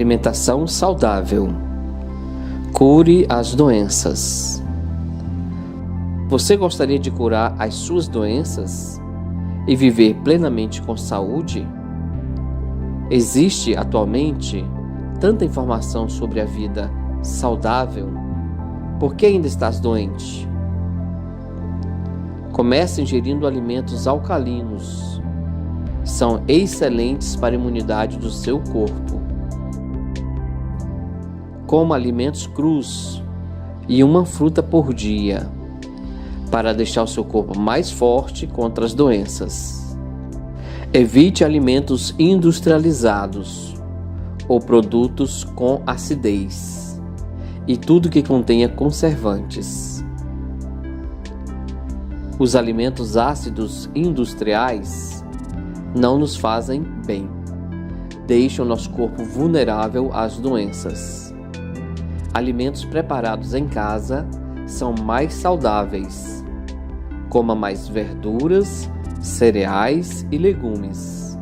Alimentação saudável. Cure as doenças. Você gostaria de curar as suas doenças e viver plenamente com saúde? Existe atualmente tanta informação sobre a vida saudável. Por que ainda estás doente? Comece ingerindo alimentos alcalinos. São excelentes para a imunidade do seu corpo. Coma alimentos crus e uma fruta por dia, para deixar o seu corpo mais forte contra as doenças. Evite alimentos industrializados ou produtos com acidez e tudo que contenha conservantes. Os alimentos ácidos industriais não nos fazem bem, deixam nosso corpo vulnerável às doenças. Alimentos preparados em casa são mais saudáveis. Coma mais verduras, cereais e legumes.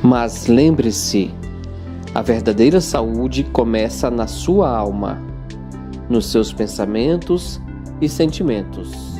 Mas lembre-se, a verdadeira saúde começa na sua alma, nos seus pensamentos e sentimentos.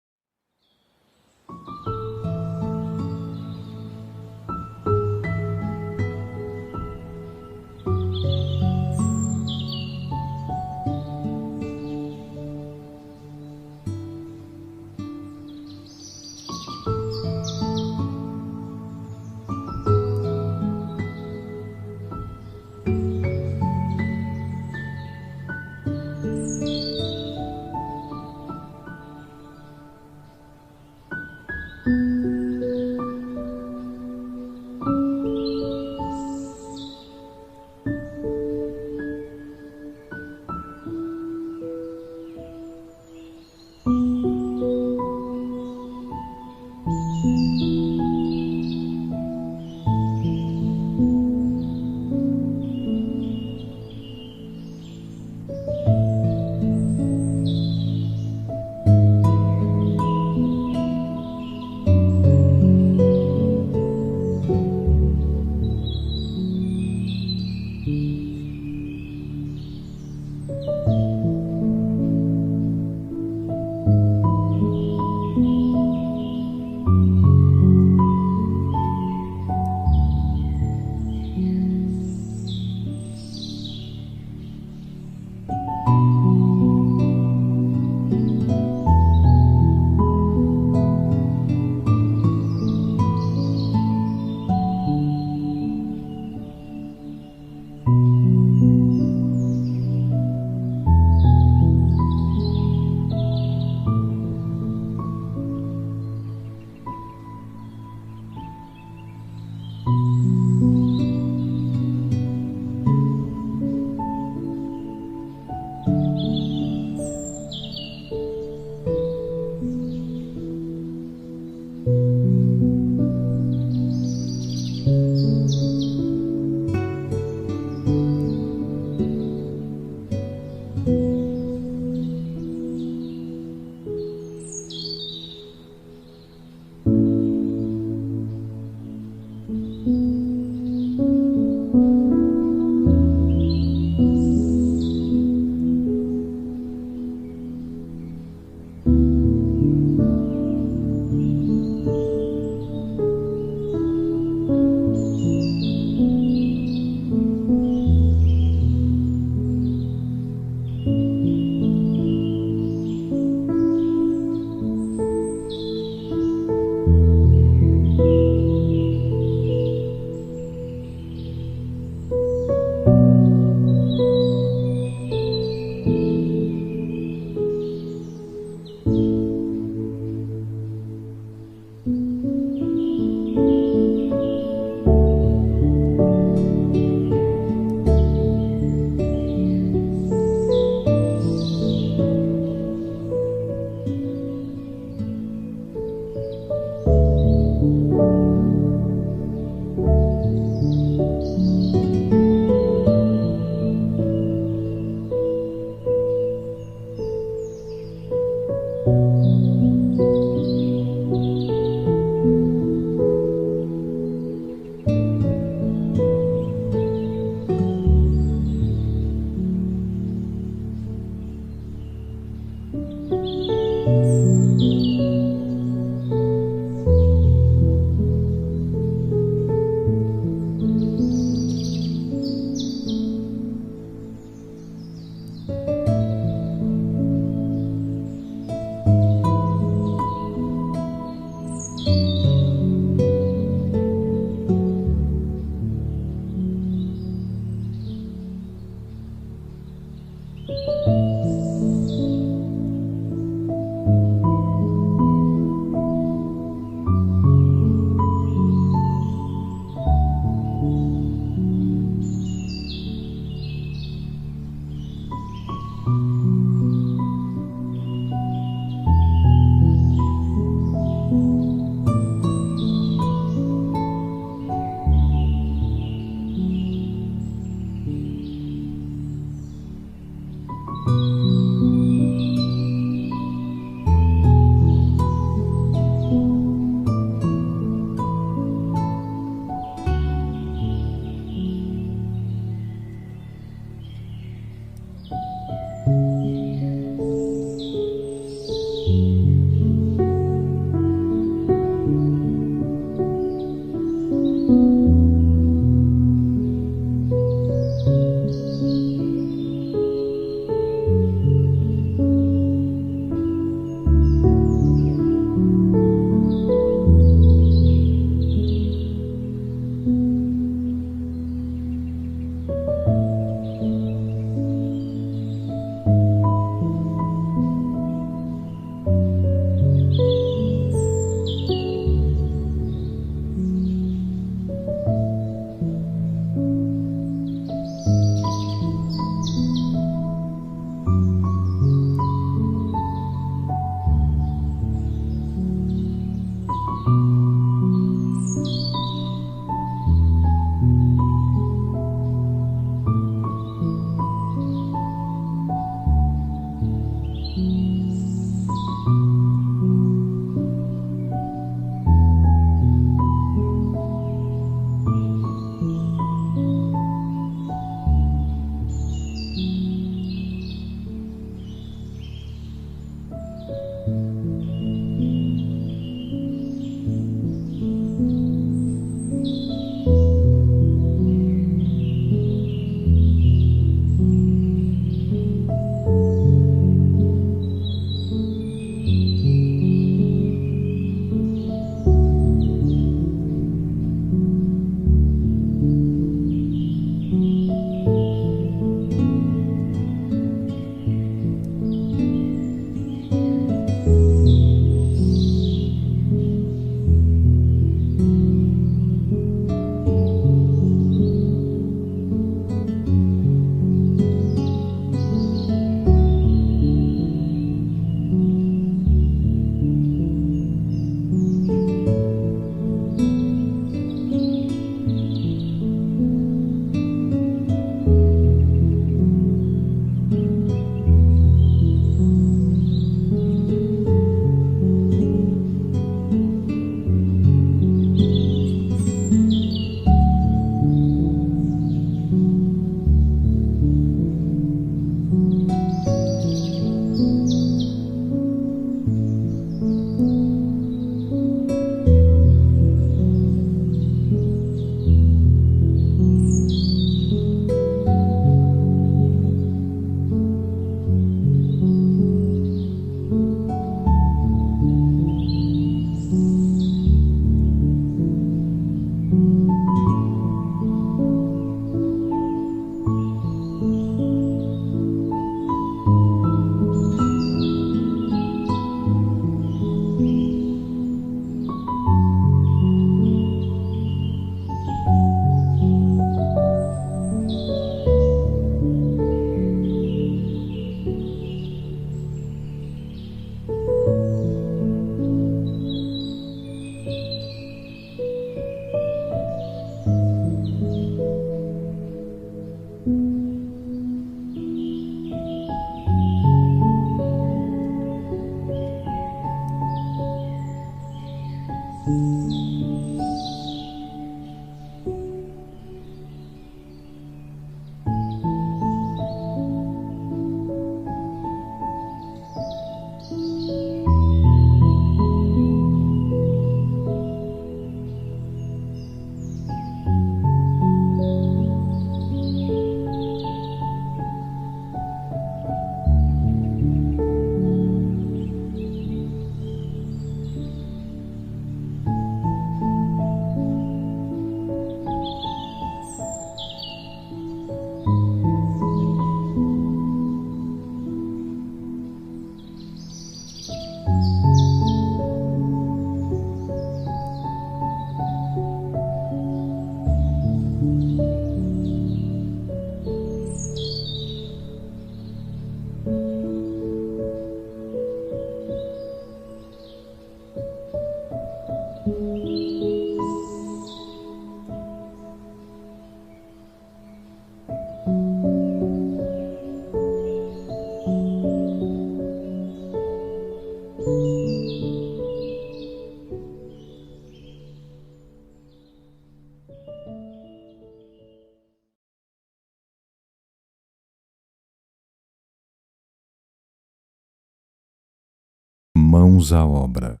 mãos à obra.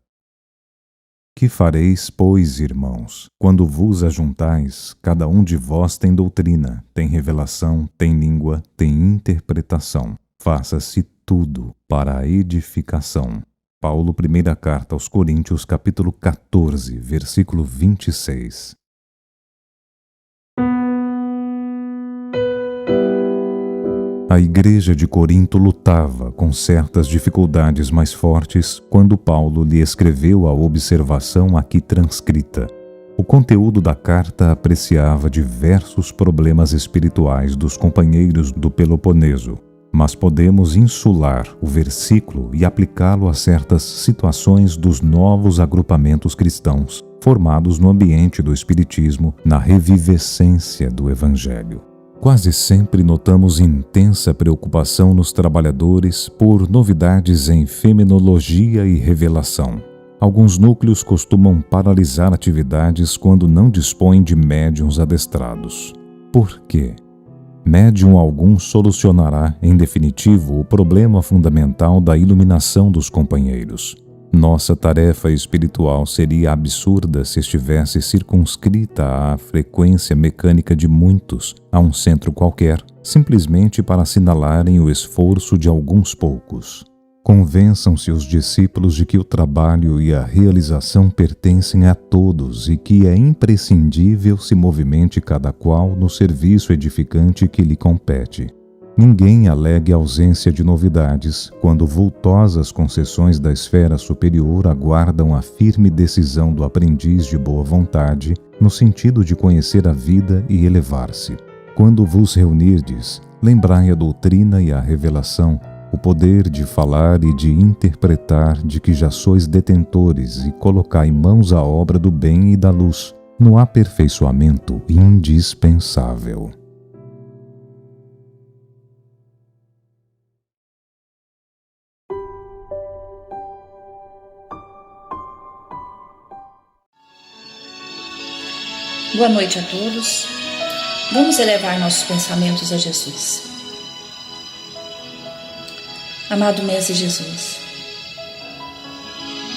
Que fareis, pois, irmãos, quando vos ajuntais? Cada um de vós tem doutrina, tem revelação, tem língua, tem interpretação. Faça-se tudo para a edificação. Paulo, primeira carta aos Coríntios, capítulo 14, versículo 26. A igreja de Corinto lutava com certas dificuldades mais fortes quando Paulo lhe escreveu a observação aqui transcrita. O conteúdo da carta apreciava diversos problemas espirituais dos companheiros do Peloponeso, mas podemos insular o versículo e aplicá-lo a certas situações dos novos agrupamentos cristãos formados no ambiente do Espiritismo, na revivescência do Evangelho. Quase sempre notamos intensa preocupação nos trabalhadores por novidades em fenomenologia e revelação. Alguns núcleos costumam paralisar atividades quando não dispõem de médiuns adestrados. Por quê? Médium algum solucionará, em definitivo, o problema fundamental da iluminação dos companheiros. Nossa tarefa espiritual seria absurda se estivesse circunscrita à frequência mecânica de muitos, a um centro qualquer, simplesmente para assinalarem o esforço de alguns poucos. Convençam-se os discípulos de que o trabalho e a realização pertencem a todos e que é imprescindível se movimente cada qual no serviço edificante que lhe compete. Ninguém alegue ausência de novidades, quando vultosas concessões da esfera superior aguardam a firme decisão do aprendiz de boa vontade, no sentido de conhecer a vida e elevar-se. Quando vos reunirdes, lembrai a doutrina e a revelação, o poder de falar e de interpretar de que já sois detentores e colocai mãos à obra do bem e da luz, no aperfeiçoamento indispensável. Boa noite a todos. Vamos elevar nossos pensamentos a Jesus. Amado Mestre Jesus,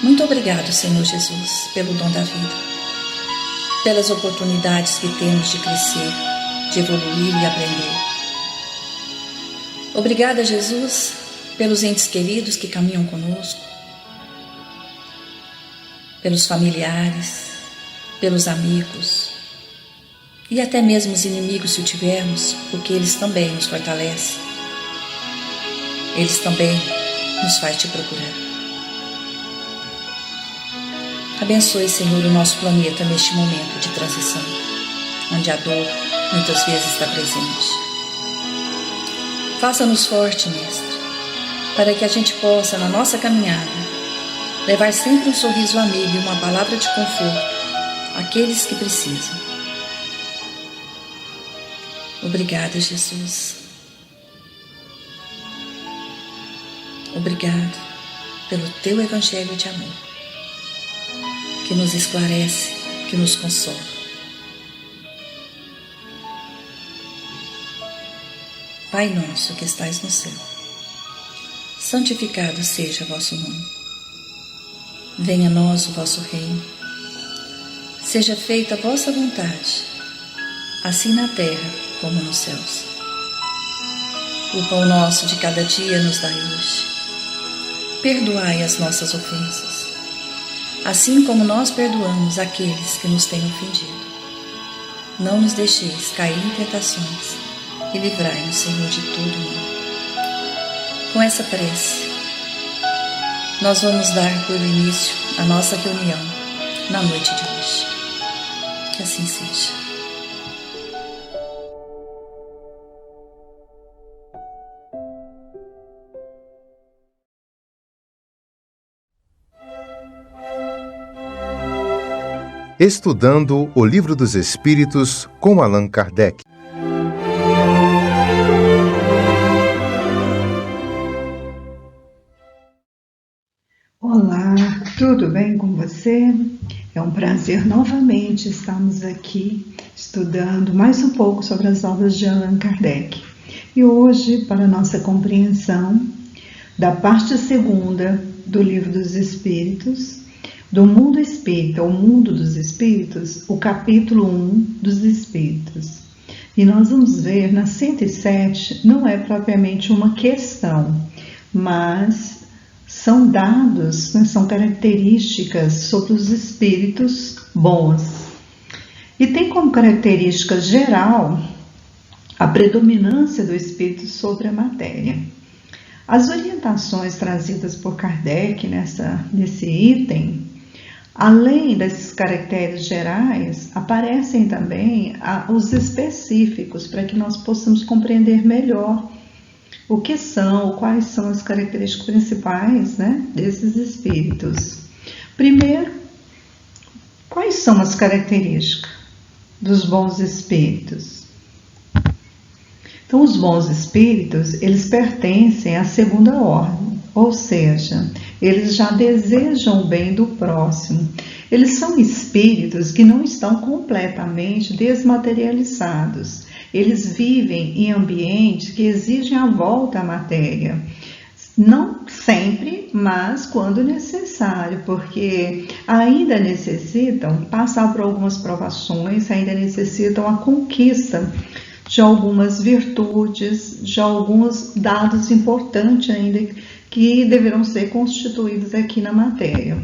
muito obrigado, Senhor Jesus, pelo dom da vida, pelas oportunidades que temos de crescer, de evoluir e aprender. Obrigada, Jesus, pelos entes queridos que caminham conosco, pelos familiares, pelos amigos, e até mesmo os inimigos, se o tivermos, porque eles também nos fortalecem. Eles também nos fazem te procurar. Abençoe, Senhor, o nosso planeta neste momento de transição, onde a dor muitas vezes está presente. Faça-nos forte, Mestre, para que a gente possa, na nossa caminhada, levar sempre um sorriso amigo e uma palavra de conforto àqueles que precisam. Obrigada, Jesus. Obrigado pelo teu evangelho de amor, que nos esclarece, que nos consola. Pai nosso que estais no céu, santificado seja vosso nome. Venha a nós o vosso reino. Seja feita a vossa vontade, assim na terra como nos céus. O pão nosso de cada dia nos dai hoje. Perdoai as nossas ofensas, assim como nós perdoamos aqueles que nos têm ofendido. Não nos deixeis cair em tentações e livrai-nos, Senhor, de todo mal. Com essa prece, nós vamos dar por início a nossa reunião na noite de hoje. Que assim seja. Estudando o Livro dos Espíritos com Allan Kardec. Olá, tudo bem com você? É um prazer novamente estarmos aqui estudando mais um pouco sobre as obras de Allan Kardec. E hoje, para nossa compreensão da parte segunda do Livro dos Espíritos, do Mundo Espírita, o Mundo dos Espíritos, o capítulo 1 dos Espíritos. E nós vamos ver na 107, não é propriamente uma questão, mas são dados, né, são características sobre os espíritos bons. E tem como característica geral a predominância do espírito sobre a matéria. As orientações trazidas por Kardec nesse item, além desses caracteres gerais, aparecem também os específicos, para que nós possamos compreender melhor o que são, quais são as características principais, né, desses espíritos. Primeiro, quais são as características dos bons espíritos? Então, os bons espíritos, eles pertencem à segunda ordem, ou seja, eles já desejam o bem do próximo. Eles são espíritos que não estão completamente desmaterializados. Eles vivem em ambientes que exigem a volta à matéria. Não sempre, mas quando necessário, porque ainda necessitam passar por algumas provações, ainda necessitam a conquista de algumas virtudes, de alguns dados importantes ainda que deverão ser constituídos aqui na matéria.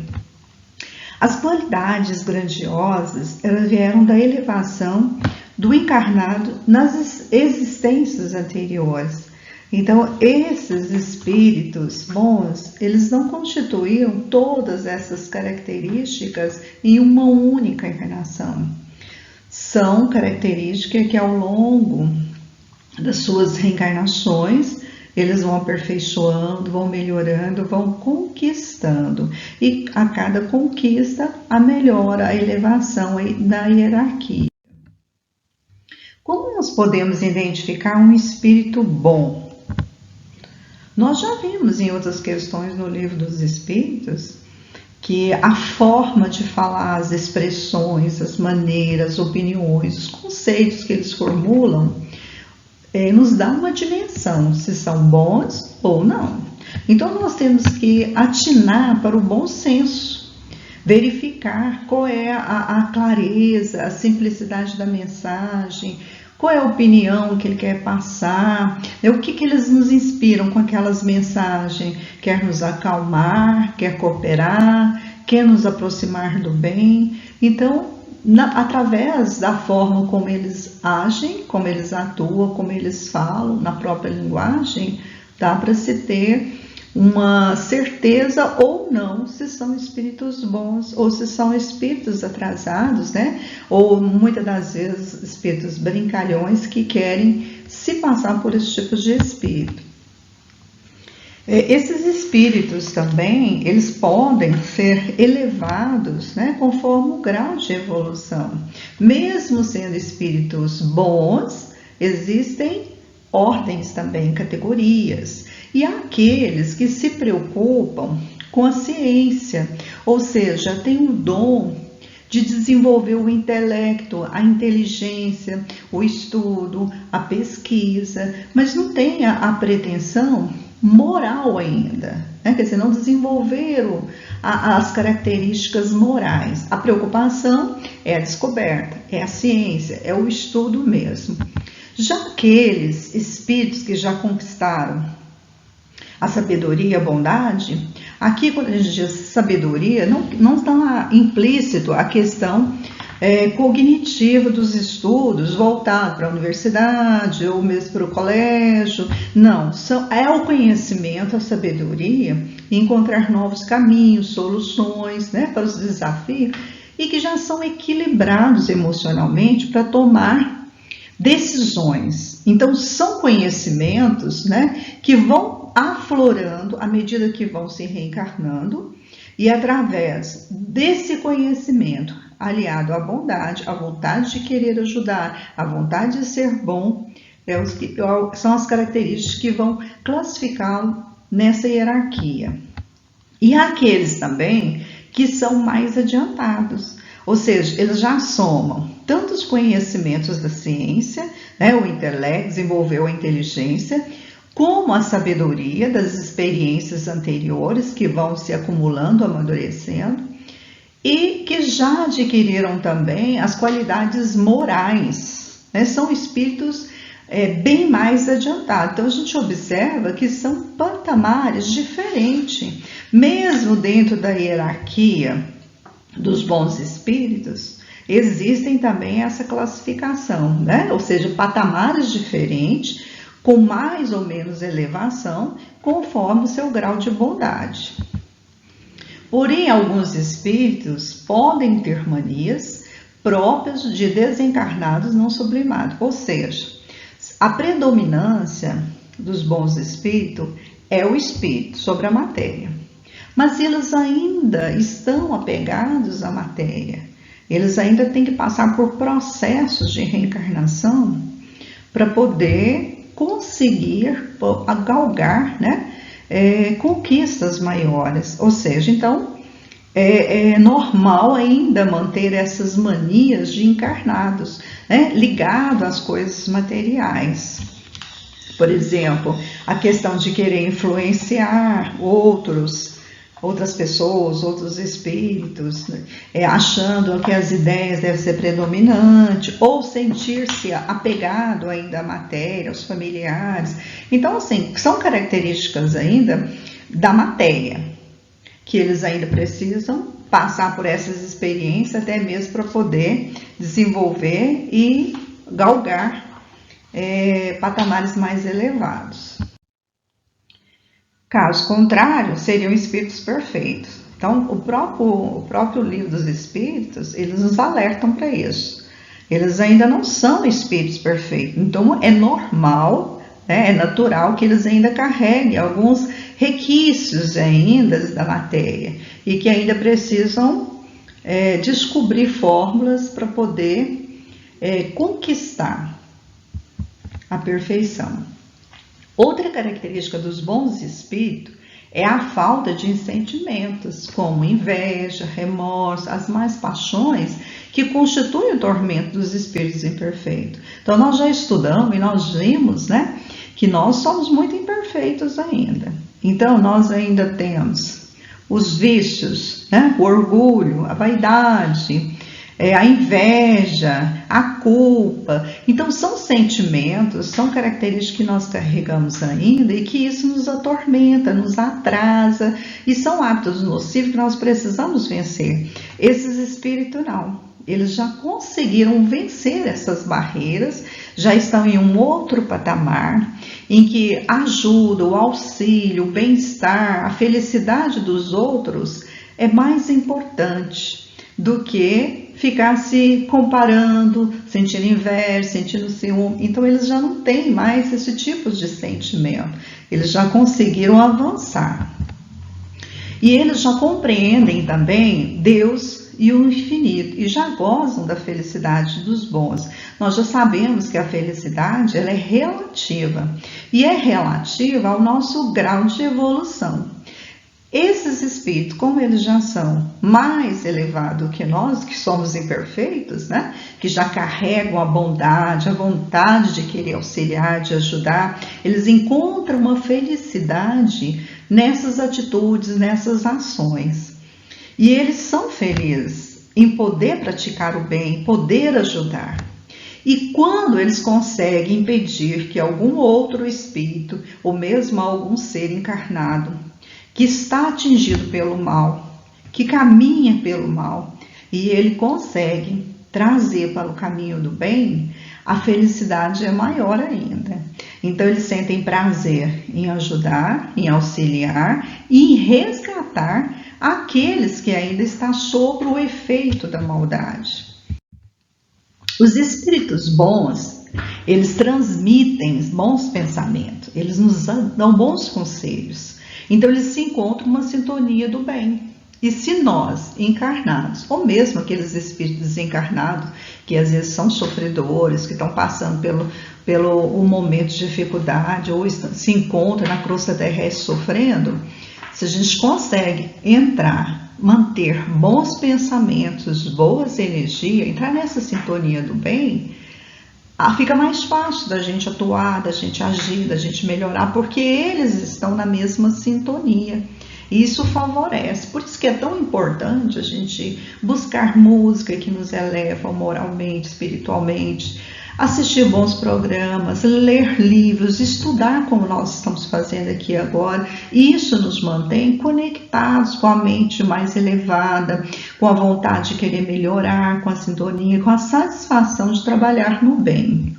As qualidades grandiosas, elas vieram da elevação do encarnado nas existências anteriores. Então, esses espíritos bons, eles não constituíam todas essas características em uma única encarnação. São características que ao longo das suas reencarnações, eles vão aperfeiçoando, vão melhorando, vão conquistando. E a cada conquista, a melhora, a elevação da hierarquia. Como nós podemos identificar um espírito bom? Nós já vimos em outras questões no Livro dos Espíritos que a forma de falar, as expressões, as maneiras, opiniões, os conceitos que eles formulam, nos dá uma dimensão, se são bons ou não. Então, nós temos que atinar para o bom senso, verificar qual é a clareza, a simplicidade da mensagem, qual é a opinião que ele quer passar, o que eles nos inspiram com aquelas mensagens, quer nos acalmar, quer cooperar, quer nos aproximar do bem. Então, através da forma como eles agem, como eles atuam, como eles falam, na própria linguagem, dá para se ter uma certeza ou não se são espíritos bons ou se são espíritos atrasados, né? Ou muitas das vezes espíritos brincalhões que querem se passar por esse tipo de espírito. Esses espíritos também, eles podem ser elevados, né, conforme o grau de evolução. Mesmo sendo espíritos bons, existem ordens também, categorias. E há aqueles que se preocupam com a ciência, ou seja, têm o dom de desenvolver o intelecto, a inteligência, o estudo, a pesquisa, mas não tem a pretensão moral ainda, né? Quer dizer, não desenvolveram as características morais. A preocupação é a descoberta, é a ciência, é o estudo mesmo. Já aqueles espíritos que já conquistaram a sabedoria e a bondade, aqui quando a gente diz sabedoria, não está implícito a questão cognitiva dos estudos, voltado para a universidade ou mesmo para o colégio. Não, é o conhecimento, a sabedoria, encontrar novos caminhos, soluções, né, para os desafios, e que já são equilibrados emocionalmente para tomar decisões. Então, são conhecimentos, né, que vão aflorando à medida que vão se reencarnando, e através desse conhecimento, aliado à bondade, à vontade de querer ajudar, à vontade de ser bom, são as características que vão classificá-lo nessa hierarquia. E há aqueles também que são mais adiantados, ou seja, eles já somam tanto os conhecimentos da ciência, né, o intelecto, desenvolveu a inteligência, como a sabedoria das experiências anteriores que vão se acumulando, amadurecendo, e que já adquiriram também as qualidades morais, né? São espíritos bem mais adiantados. Então a gente observa que são patamares diferentes, mesmo dentro da hierarquia dos bons espíritos. Existem também essa classificação, né? Ou seja, patamares diferentes, com mais ou menos elevação, conforme o seu grau de bondade. Porém, alguns espíritos podem ter manias próprias de desencarnados não sublimados, ou seja, a predominância dos bons espíritos é o espírito sobre a matéria, mas eles ainda estão apegados à matéria, eles ainda têm que passar por processos de reencarnação para poder conseguir galgar, né, conquistas maiores. Ou seja, então é normal ainda manter essas manias de encarnados, né, ligado às coisas materiais. Por exemplo, a questão de querer influenciar outras pessoas, outros espíritos, né, achando que as ideias devem ser predominantes, ou sentir-se apegado ainda à matéria, aos familiares. Então, assim, são características ainda da matéria, que eles ainda precisam passar por essas experiências, até mesmo para poder desenvolver e galgar patamares mais elevados. Caso contrário, seriam espíritos perfeitos. Então, o próprio livro dos espíritos, eles nos alertam para isso. Eles ainda não são espíritos perfeitos. Então, é normal, né, é natural que eles ainda carreguem alguns requisitos ainda da matéria e que ainda precisam descobrir fórmulas para poder conquistar a perfeição. Outra característica dos bons espíritos é a falta de sentimentos, como inveja, remorso, as más paixões que constituem o tormento dos espíritos imperfeitos. Então, nós já estudamos e nós vimos, né, que nós somos muito imperfeitos ainda. Então, nós ainda temos os vícios, né, o orgulho, a vaidade, a inveja, a culpa. Então, são sentimentos, são características que nós carregamos ainda e que isso nos atormenta, nos atrasa, e são hábitos nocivos que nós precisamos vencer. Esses espíritos não. Eles já conseguiram vencer essas barreiras, já estão em um outro patamar, em que a ajuda, o auxílio, o bem-estar, a felicidade dos outros é mais importante do que ficar se comparando, sentindo inveja, sentindo ciúme. Então, eles já não têm mais esse tipo de sentimento. Eles já conseguiram avançar. E eles já compreendem também Deus e o infinito, e já gozam da felicidade dos bons. Nós já sabemos que a felicidade ela é relativa, e é relativa ao nosso grau de evolução. Esses espíritos, como eles já são mais elevados que nós, que somos imperfeitos, né? Que já carregam a bondade, a vontade de querer auxiliar, de ajudar, eles encontram uma felicidade nessas atitudes, nessas ações. E eles são felizes em poder praticar o bem, poder ajudar. E quando eles conseguem impedir que algum outro espírito, ou mesmo algum ser encarnado, que está atingido pelo mal, que caminha pelo mal, e ele consegue trazer para o caminho do bem, a felicidade é maior ainda. Então eles sentem prazer em ajudar, em auxiliar e em resgatar aqueles que ainda estão sob o efeito da maldade. Os espíritos bons, eles transmitem bons pensamentos, eles nos dão bons conselhos. Então, eles se encontram uma sintonia do bem. E se nós, encarnados, ou mesmo aqueles espíritos desencarnados, que às vezes são sofredores, que estão passando pelo um momento de dificuldade, ou se encontram na crosta terrestre sofrendo, se a gente consegue entrar, manter bons pensamentos, boas energias, entrar nessa sintonia do bem, fica mais fácil da gente atuar, da gente agir, da gente melhorar, porque eles estão na mesma sintonia. E isso favorece. Por isso que é tão importante a gente buscar música que nos eleva moralmente, espiritualmente, assistir bons programas, ler livros, estudar como nós estamos fazendo aqui agora. Isso nos mantém conectados com a mente mais elevada, com a vontade de querer melhorar, com a sintonia, com a satisfação de trabalhar no bem.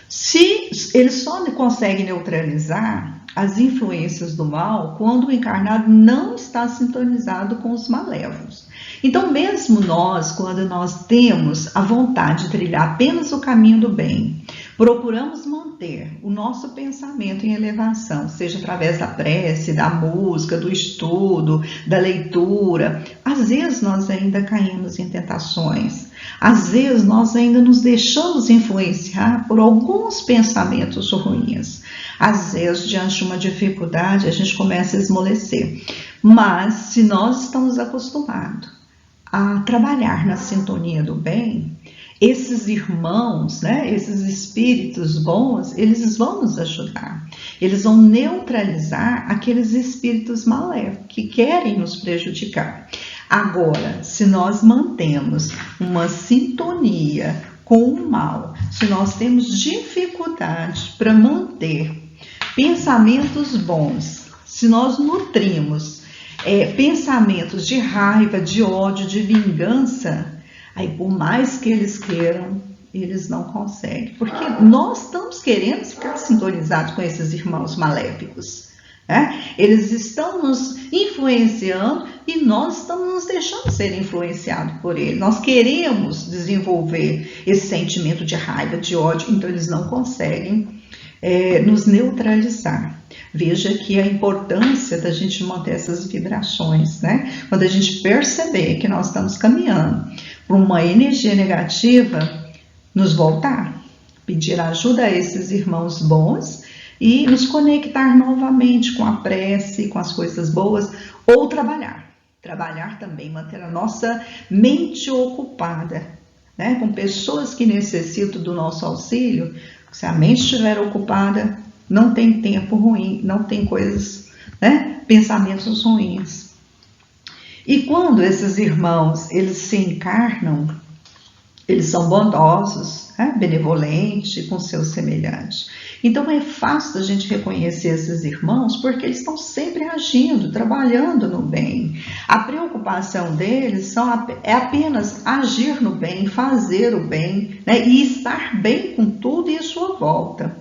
Se ele só consegue neutralizar as influências do mal quando o encarnado não está sintonizado com os malévolos. Então, mesmo nós, quando nós temos a vontade de trilhar apenas o caminho do bem, procuramos manter o nosso pensamento em elevação, seja através da prece, da música, do estudo, da leitura. Às vezes nós ainda caímos em tentações, às vezes nós ainda nos deixamos influenciar por alguns pensamentos ruins. Às vezes, diante de uma dificuldade, a gente começa a esmorecer. Mas, se nós estamos acostumados a trabalhar na sintonia do bem, esses irmãos, esses espíritos bons, eles vão nos ajudar. Eles vão neutralizar aqueles espíritos maléficos que querem nos prejudicar. Agora, se nós mantemos uma sintonia com o mal, se nós temos dificuldade para manter pensamentos bons, se nós nutrimos pensamentos de raiva, de ódio, de vingança, aí por mais que eles queiram, eles não conseguem. Porque nós estamos querendo ficar sintonizados com esses irmãos maléficos. Eles estão nos influenciando e nós estamos nos deixando ser influenciados por eles. Nós queremos desenvolver esse sentimento de raiva, de ódio, então eles não conseguem nos neutralizar. Veja que a importância da gente manter essas vibrações, Quando a gente perceber que nós estamos caminhando para uma energia negativa, nos voltar, pedir ajuda a esses irmãos bons e nos conectar novamente com a prece, com as coisas boas, ou trabalhar também, manter a nossa mente ocupada, com pessoas que necessitam do nosso auxílio. Se a mente estiver ocupada, não tem tempo ruim, não tem coisas, pensamentos ruins. E quando esses irmãos, eles se encarnam, eles são bondosos, benevolentes com seus semelhantes. Então é fácil da gente reconhecer esses irmãos porque eles estão sempre agindo, trabalhando no bem. A preocupação deles é apenas agir no bem, fazer o bem, e estar bem com tudo e a sua volta.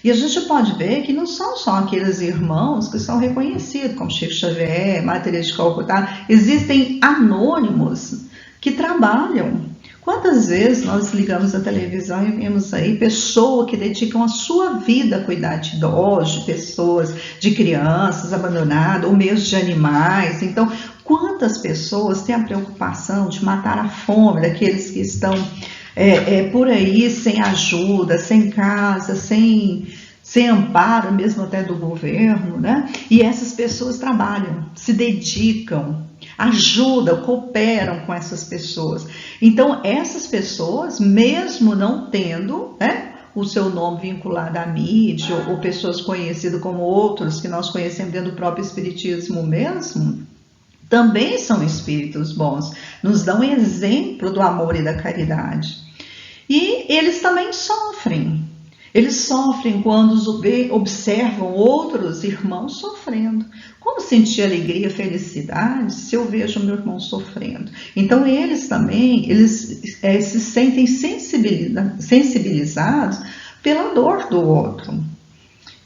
E a gente pode ver que não são só aqueles irmãos que são reconhecidos, como Chico Xavier, Madre Teresa de Calcutá. Existem anônimos que trabalham. Quantas vezes nós ligamos a televisão e vemos aí pessoas que dedicam a sua vida a cuidar de idosos, de pessoas, de crianças abandonadas, ou mesmo de animais. Então, quantas pessoas têm a preocupação de matar a fome daqueles que estão por aí sem ajuda, sem casa, sem amparo, mesmo até do governo, E essas pessoas trabalham, se dedicam, ajudam, cooperam com essas pessoas. Então, essas pessoas, mesmo não tendo o seu nome vinculado à mídia, ou pessoas conhecidas como outros que nós conhecemos dentro do próprio Espiritismo mesmo, também são espíritos bons, nos dão exemplo do amor e da caridade. E eles também sofrem. Eles sofrem quando observam outros irmãos sofrendo. Como sentir alegria, felicidade se eu vejo meu irmão sofrendo? Então eles também se sentem sensibilizados pela dor do outro.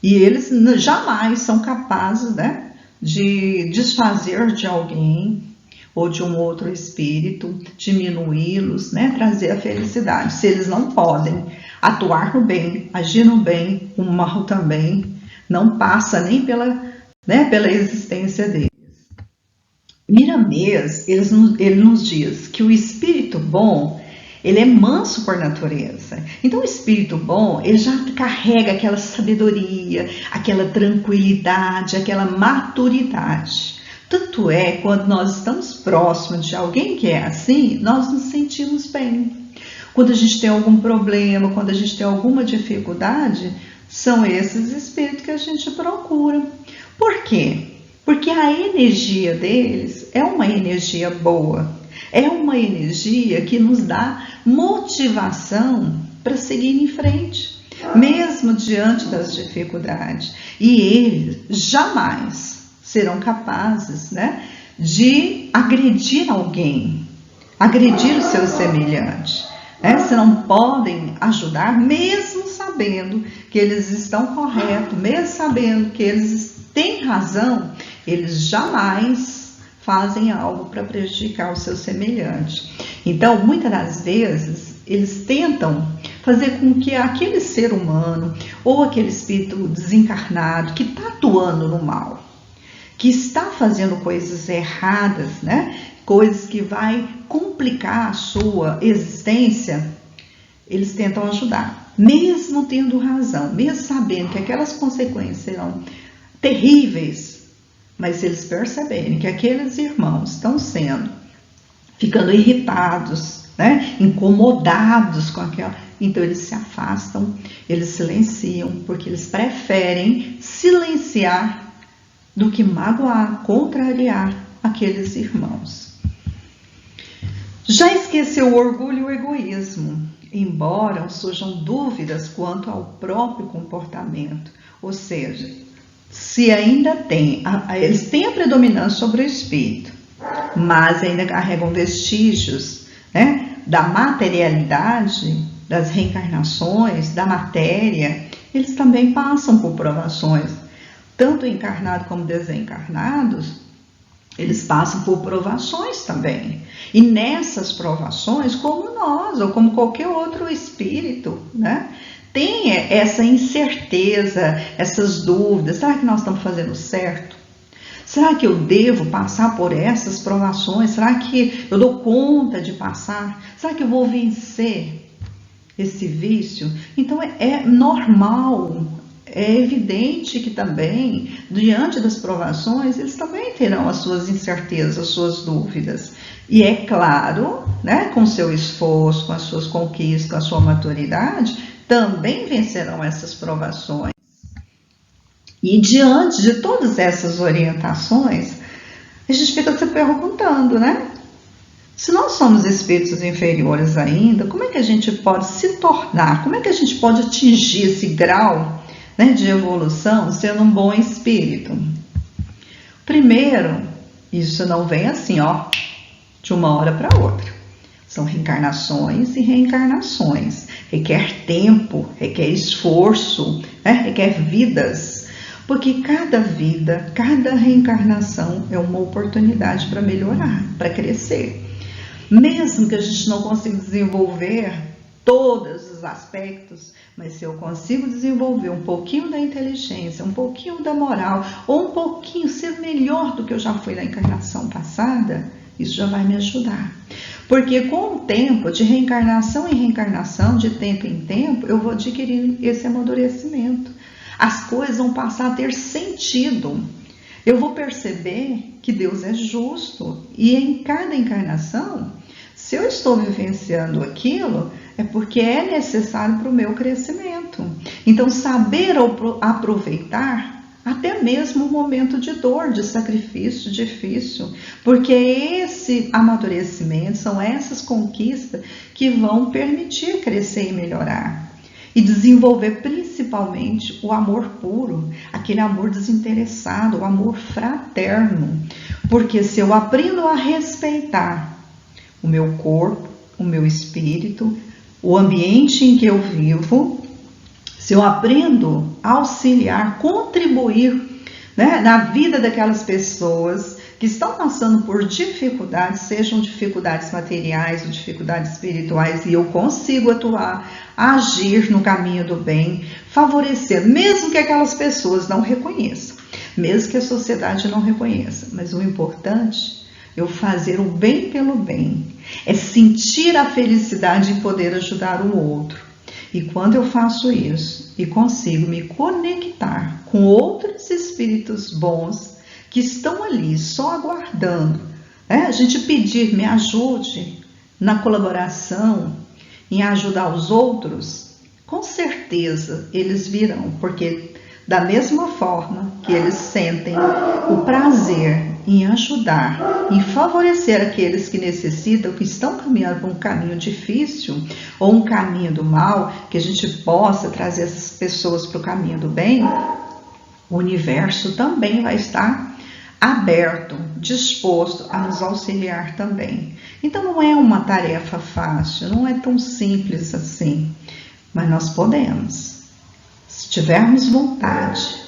E eles jamais são capazes de desfazer de alguém ou de um outro espírito, diminuí-los, trazer a felicidade. Se eles não podem atuar no bem, agir no bem, o mal também não passa nem pela existência deles. Miramês, ele nos diz que o espírito bom, ele é manso por natureza. Então o espírito bom, ele já carrega aquela sabedoria, aquela tranquilidade, aquela maturidade. Tanto quando nós estamos próximos de alguém que é assim, nós nos sentimos bem. quando a gente tem algum problema, quando a gente tem alguma dificuldade, são esses espíritos que a gente procura. Por quê? Porque a energia deles é uma energia boa, é uma energia que nos dá motivação para seguir em frente, mesmo diante das dificuldades. E eles jamais serão capazes, né, de agredir alguém, agredir o seu semelhante. Se não podem ajudar, mesmo sabendo que eles estão corretos, mesmo sabendo que eles têm razão, eles jamais fazem algo para prejudicar o seu semelhante. Então, muitas das vezes, eles tentam fazer com que aquele ser humano ou aquele espírito desencarnado que está atuando no mal, que está fazendo coisas erradas, né? Coisas que vai complicar a sua existência, eles tentam ajudar, mesmo tendo razão, mesmo sabendo que aquelas consequências serão terríveis, mas eles perceberem que aqueles irmãos estão ficando irritados, né? Incomodados com aquela, então eles se afastam, eles silenciam, porque eles preferem silenciar do que magoar, contrariar aqueles irmãos. Já esqueceu o orgulho e o egoísmo, embora surjam dúvidas quanto ao próprio comportamento, ou seja, se ainda eles têm a predominância sobre o espírito, mas ainda carregam vestígios, né, da materialidade, das reencarnações, da matéria, eles também passam por provações, tanto encarnados como desencarnados, eles passam por provações também. E nessas provações, como nós, ou como qualquer outro espírito, né, tem essa incerteza, essas dúvidas. Será que nós estamos fazendo certo? Será que eu devo passar por essas provações? Será que eu dou conta de passar? Será que eu vou vencer esse vício? Então é normal, é evidente que também, diante das provações, eles também terão as suas incertezas, as suas dúvidas. E é claro, né, com seu esforço, com as suas conquistas, com a sua maturidade, também vencerão essas provações. E diante de todas essas orientações, a gente fica se perguntando, né? Se nós somos espíritos inferiores ainda, como é que a gente pode se tornar, como é que a gente pode atingir esse grau, né, de evolução sendo um bom espírito? Primeiro, isso não vem assim, ó, de uma hora para outra. São reencarnações e reencarnações. Requer tempo, requer esforço, né, requer vidas. Porque cada vida, cada reencarnação é uma oportunidade para melhorar, para crescer. Mesmo que a gente não consiga desenvolver todos os aspectos, mas se eu consigo desenvolver um pouquinho da inteligência, um pouquinho da moral, ou um pouquinho ser melhor do que eu já fui na encarnação passada, isso já vai me ajudar. Porque com o tempo, de reencarnação em reencarnação, de tempo em tempo, eu vou adquirindo esse amadurecimento. As coisas vão passar a ter sentido. Eu vou perceber que Deus é justo. E em cada encarnação, se eu estou vivenciando aquilo, é porque é necessário para o meu crescimento. Então, saber aproveitar até mesmo o momento de dor, de sacrifício difícil, porque esse amadurecimento, são essas conquistas que vão permitir crescer e melhorar. E desenvolver principalmente o amor puro, aquele amor desinteressado, o amor fraterno. Porque se eu aprendo a respeitar o meu corpo, o meu espírito, o ambiente em que eu vivo, se eu aprendo a auxiliar, contribuir, né, na vida daquelas pessoas que estão passando por dificuldades, sejam dificuldades materiais ou dificuldades espirituais, e eu consigo atuar, agir no caminho do bem, favorecer, mesmo que aquelas pessoas não reconheçam, mesmo que a sociedade não reconheça, mas o importante é eu fazer o bem pelo bem, é sentir a felicidade de poder ajudar o outro. E quando eu faço isso e consigo me conectar com outros espíritos bons que estão ali só aguardando, né, a gente pedir, me ajude na colaboração, em ajudar os outros, com certeza eles virão, porque da mesma forma que eles sentem o prazer em ajudar, em favorecer aqueles que necessitam, que estão caminhando por um caminho difícil ou um caminho do mal, que a gente possa trazer essas pessoas para o caminho do bem, o universo também vai estar aberto, disposto a nos auxiliar também. Então não é uma tarefa fácil, não é tão simples assim, mas nós podemos, se tivermos vontade.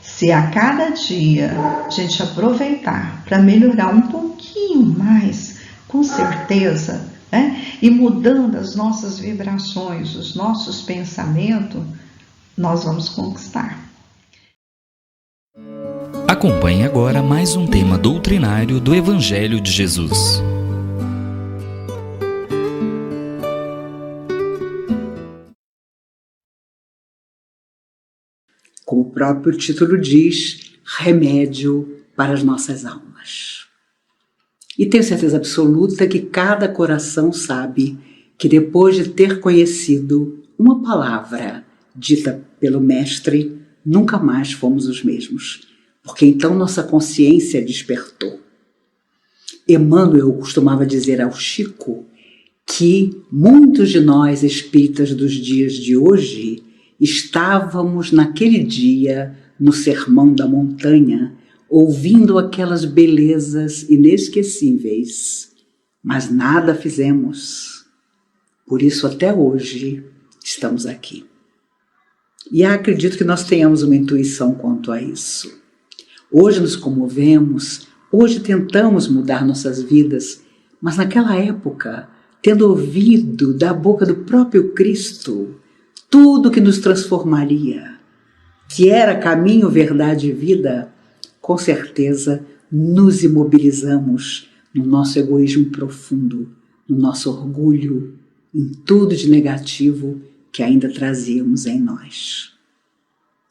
Se a cada dia a gente aproveitar para melhorar um pouquinho mais, com certeza, né? E mudando as nossas vibrações, os nossos pensamentos, nós vamos conquistar. Acompanhe agora mais um tema doutrinário do Evangelho de Jesus. Como o próprio título diz, remédio para as nossas almas. E tenho certeza absoluta que cada coração sabe que depois de ter conhecido uma palavra dita pelo Mestre, nunca mais fomos os mesmos, porque então nossa consciência despertou. Emmanuel costumava dizer ao Chico que muitos de nós espíritas dos dias de hoje estávamos naquele dia no sermão da montanha, ouvindo aquelas belezas inesquecíveis, mas nada fizemos. Por isso até hoje estamos aqui. E acredito que nós tenhamos uma intuição quanto a isso. Hoje nos comovemos, hoje tentamos mudar nossas vidas, mas naquela época, tendo ouvido da boca do próprio Cristo tudo que nos transformaria, que era caminho, verdade e vida, com certeza nos imobilizamos no nosso egoísmo profundo, no nosso orgulho, em tudo de negativo que ainda trazíamos em nós.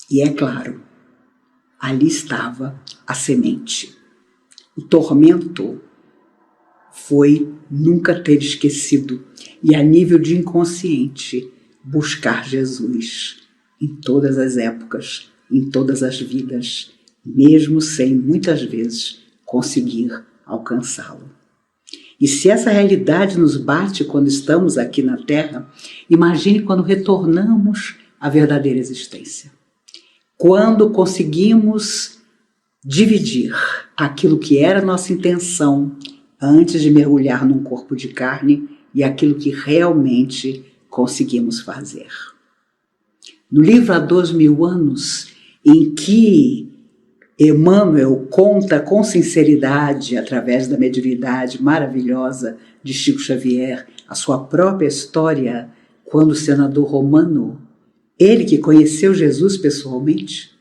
E é claro, ali estava a semente. O tormento foi nunca ter esquecido e a nível de inconsciente buscar Jesus em todas as épocas, em todas as vidas, mesmo sem muitas vezes conseguir alcançá-lo. E se essa realidade nos bate quando estamos aqui na Terra, imagine quando retornamos à verdadeira existência. Quando conseguimos dividir aquilo que era nossa intenção antes de mergulhar num corpo de carne e aquilo que realmente conseguimos fazer. No livro Há 2000 anos, em que Emmanuel conta com sinceridade, através da mediunidade maravilhosa de Chico Xavier, a sua própria história, quando senador romano, ele que conheceu Jesus pessoalmente,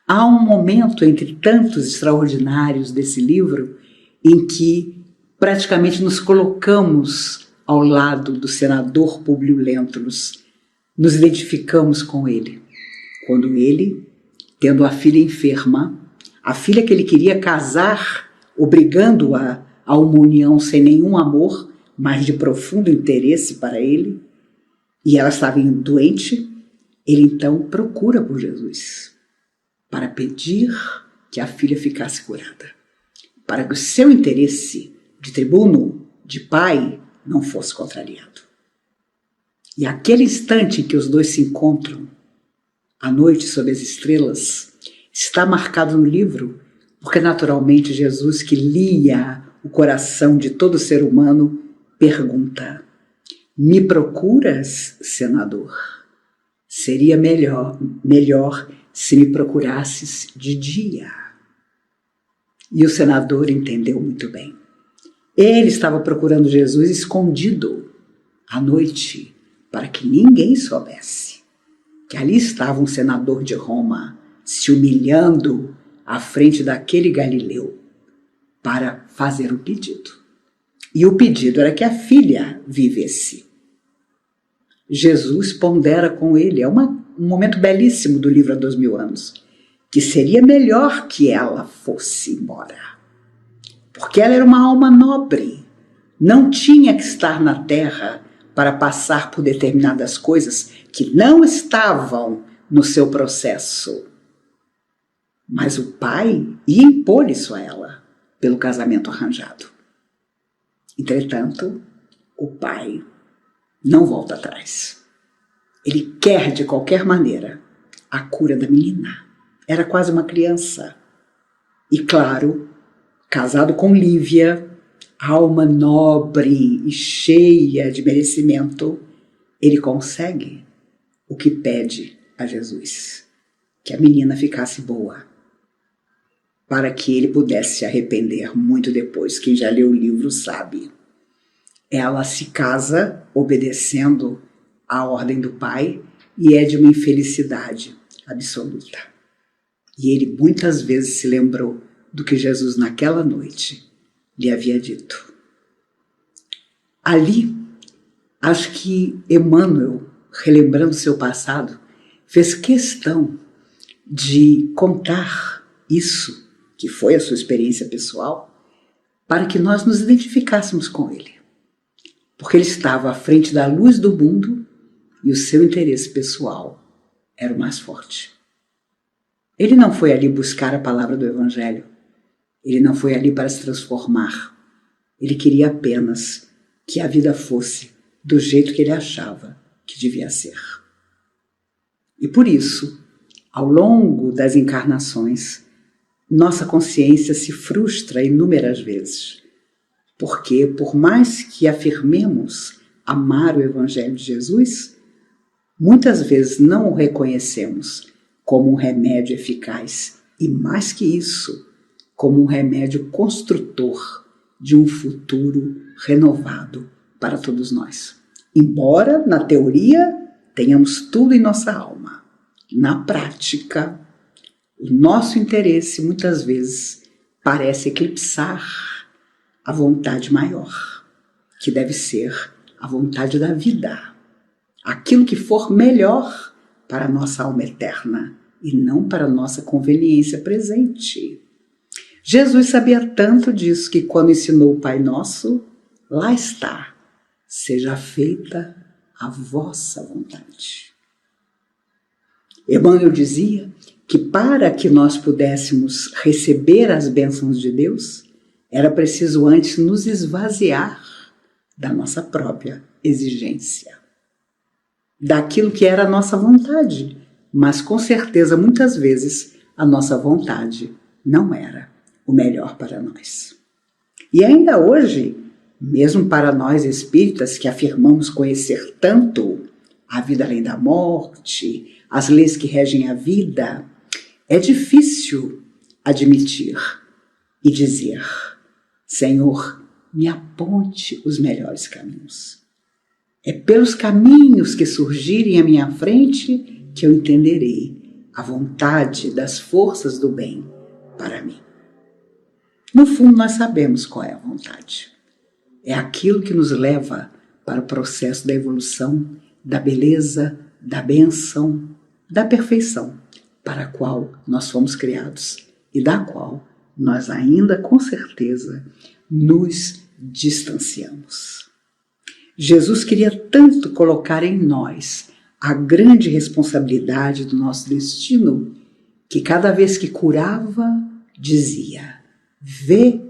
há um momento entre tantos extraordinários desse livro em que praticamente nos colocamos ao lado do senador Públio Lentulus, nos identificamos com ele. Quando ele, tendo a filha enferma, a filha que ele queria casar, obrigando-a a uma união sem nenhum amor, mas de profundo interesse para ele, e ela estava doente, ele então procura por Jesus para pedir que a filha ficasse curada, para que o seu interesse de tribuno, de pai, não fosse contrariado. E aquele instante em que os dois se encontram, à noite sob as estrelas, está marcado no livro, porque naturalmente Jesus, que lia o coração de todo ser humano, pergunta: me procuras, senador? Seria melhor se me procurasses de dia. E o senador entendeu muito bem. Ele estava procurando Jesus escondido à noite, para que ninguém soubesse que ali estava um senador de Roma se humilhando à frente daquele Galileu para fazer um pedido. E o pedido era que a filha vivesse. Jesus pondera com ele, é um momento belíssimo do livro Há 2000 anos, que seria melhor que ela fosse embora. Porque ela era uma alma nobre, não tinha que estar na terra para passar por determinadas coisas que não estavam no seu processo. Mas o pai ia impor isso a ela pelo casamento arranjado. Entretanto, o pai não volta atrás. Ele quer, de qualquer maneira, a cura da menina. Era quase uma criança. E claro, casado com Lívia, alma nobre e cheia de merecimento, ele consegue o que pede a Jesus: que a menina ficasse boa, para que ele pudesse se arrepender muito depois. Quem já leu o livro sabe. Ela se casa obedecendo à ordem do pai e é de uma infelicidade absoluta. E ele muitas vezes se lembrou do que Jesus naquela noite lhe havia dito. Ali, acho que Emmanuel, relembrando seu passado, fez questão de contar isso, que foi a sua experiência pessoal, para que nós nos identificássemos com ele. Porque ele estava à frente da luz do mundo e o seu interesse pessoal era o mais forte. Ele não foi ali buscar a palavra do Evangelho. Ele não foi ali para se transformar. Ele queria apenas que a vida fosse do jeito que ele achava que devia ser. E por isso, ao longo das encarnações, nossa consciência se frustra inúmeras vezes. Porque, por mais que afirmemos amar o Evangelho de Jesus, muitas vezes não o reconhecemos como um remédio eficaz e, mais que isso, como um remédio construtor de um futuro renovado para todos nós. Embora, na teoria, tenhamos tudo em nossa alma, na prática, o nosso interesse muitas vezes parece eclipsar a vontade maior, que deve ser a vontade da vida, aquilo que for melhor para a nossa alma eterna e não para a nossa conveniência presente. Jesus sabia tanto disso que quando ensinou o Pai Nosso, lá está: seja feita a vossa vontade. Emmanuel dizia que para que nós pudéssemos receber as bênçãos de Deus, era preciso antes nos esvaziar da nossa própria exigência, daquilo que era a nossa vontade, mas com certeza muitas vezes a nossa vontade não era o melhor para nós. E ainda hoje, mesmo para nós espíritas que afirmamos conhecer tanto a vida além da morte, as leis que regem a vida, é difícil admitir e dizer: Senhor, me aponte os melhores caminhos. É pelos caminhos que surgirem à minha frente que eu entenderei a vontade das forças do bem para mim. No fundo, nós sabemos qual é a vontade. É aquilo que nos leva para o processo da evolução, da beleza, da bênção, da perfeição, para a qual nós fomos criados e da qual nós ainda, com certeza, nos distanciamos. Jesus queria tanto colocar em nós a grande responsabilidade do nosso destino, que cada vez que curava, dizia: vê,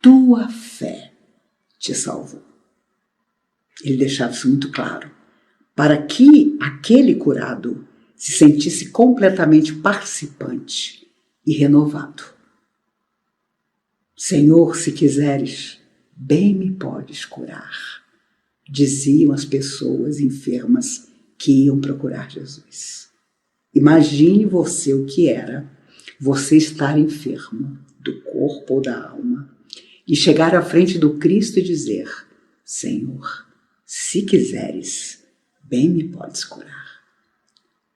tua fé te salvou. Ele deixava isso muito claro, para que aquele curado se sentisse completamente participante e renovado. Senhor, se quiseres, bem me podes curar, diziam as pessoas enfermas que iam procurar Jesus. Imagine você o que era você estar enfermo do corpo ou da alma e chegar à frente do Cristo e dizer: Senhor, se quiseres, bem me podes curar.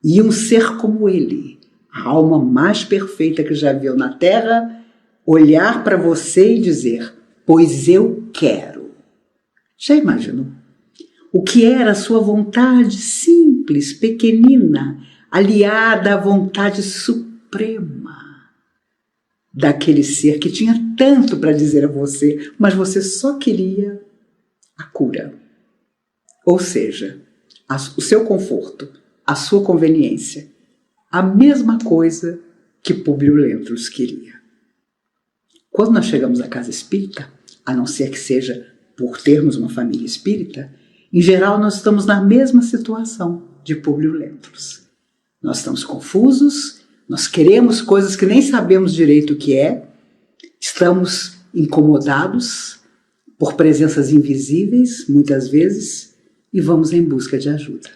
E um ser como ele, a alma mais perfeita que já viu na terra, olhar para você e dizer: pois eu quero. Já imaginou? O que era a sua vontade simples, pequenina, aliada à vontade suprema daquele ser que tinha tanto para dizer a você, mas você só queria a cura. Ou seja, o seu conforto, a sua conveniência, a mesma coisa que Públio Lentulus queria. Quando nós chegamos à casa espírita, a não ser que seja por termos uma família espírita, em geral nós estamos na mesma situação de Públio Lentulus. Nós estamos confusos, nós queremos coisas que nem sabemos direito o que é, estamos incomodados por presenças invisíveis, muitas vezes, e vamos em busca de ajuda.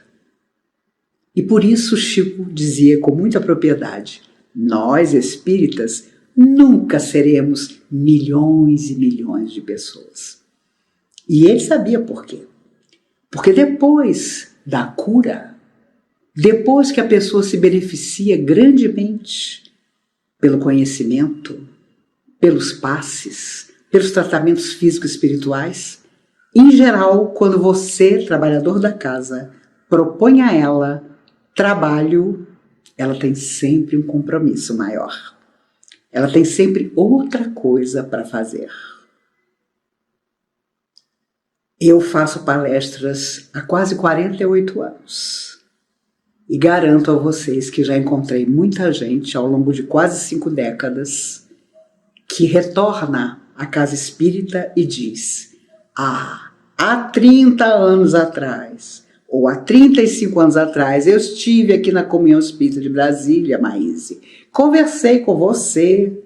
E por isso Chico dizia com muita propriedade: nós, espíritas, nunca seremos milhões e milhões de pessoas. E ele sabia por quê. Porque depois da cura, depois que a pessoa se beneficia grandemente pelo conhecimento, pelos passes, pelos tratamentos físicos e espirituais, em geral, quando você, trabalhador da casa, propõe a ela trabalho, ela tem sempre um compromisso maior. Ela tem sempre outra coisa para fazer. Eu faço palestras há quase 48 anos e garanto a vocês que já encontrei muita gente ao longo de quase 5 décadas que retorna à casa espírita e diz: há 30 anos atrás, ou há 35 anos atrás, eu estive aqui na Comunhão Espírita de Brasília, Maíse, conversei com você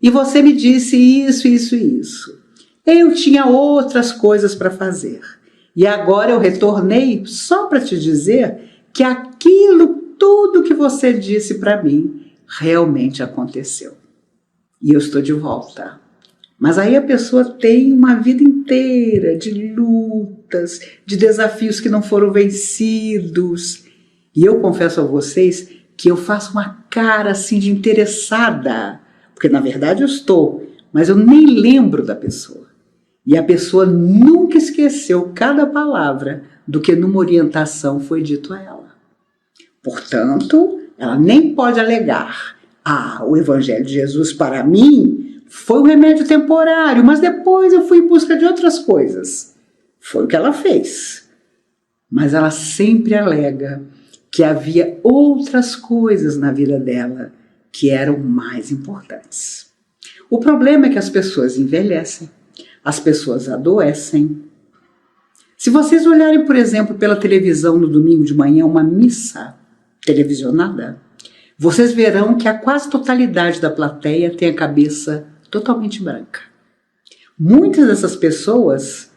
e você me disse isso, isso e isso. Eu tinha outras coisas para fazer e agora eu retornei só para te dizer que aquilo tudo que você disse para mim realmente aconteceu. E eu estou de volta. Mas aí a pessoa tem uma vida inteira de lutas, de desafios que não foram vencidos. E eu confesso a vocês que eu faço uma cara assim de interessada, porque na verdade eu estou, mas eu nem lembro da pessoa. E a pessoa nunca esqueceu cada palavra do que numa orientação foi dito a ela. Portanto, ela nem pode alegar: o Evangelho de Jesus para mim foi um remédio temporário, mas depois eu fui em busca de outras coisas. Foi o que ela fez. Mas ela sempre alega que havia outras coisas na vida dela que eram mais importantes. O problema é que as pessoas envelhecem, as pessoas adoecem. Se vocês olharem, por exemplo, pela televisão no domingo de manhã, uma missa televisionada, vocês verão que a quase totalidade da plateia tem a cabeça totalmente branca. Muitas dessas pessoas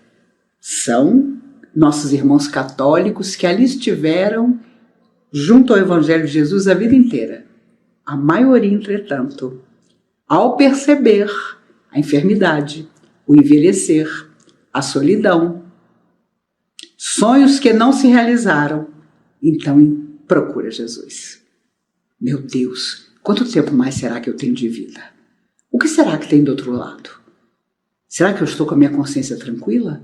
são nossos irmãos católicos que ali estiveram junto ao Evangelho de Jesus a vida inteira. A maioria, entretanto, ao perceber a enfermidade, o envelhecer, a solidão, sonhos que não se realizaram, então procura Jesus. Meu Deus, quanto tempo mais será que eu tenho de vida? O que será que tem do outro lado? Será que eu estou com a minha consciência tranquila?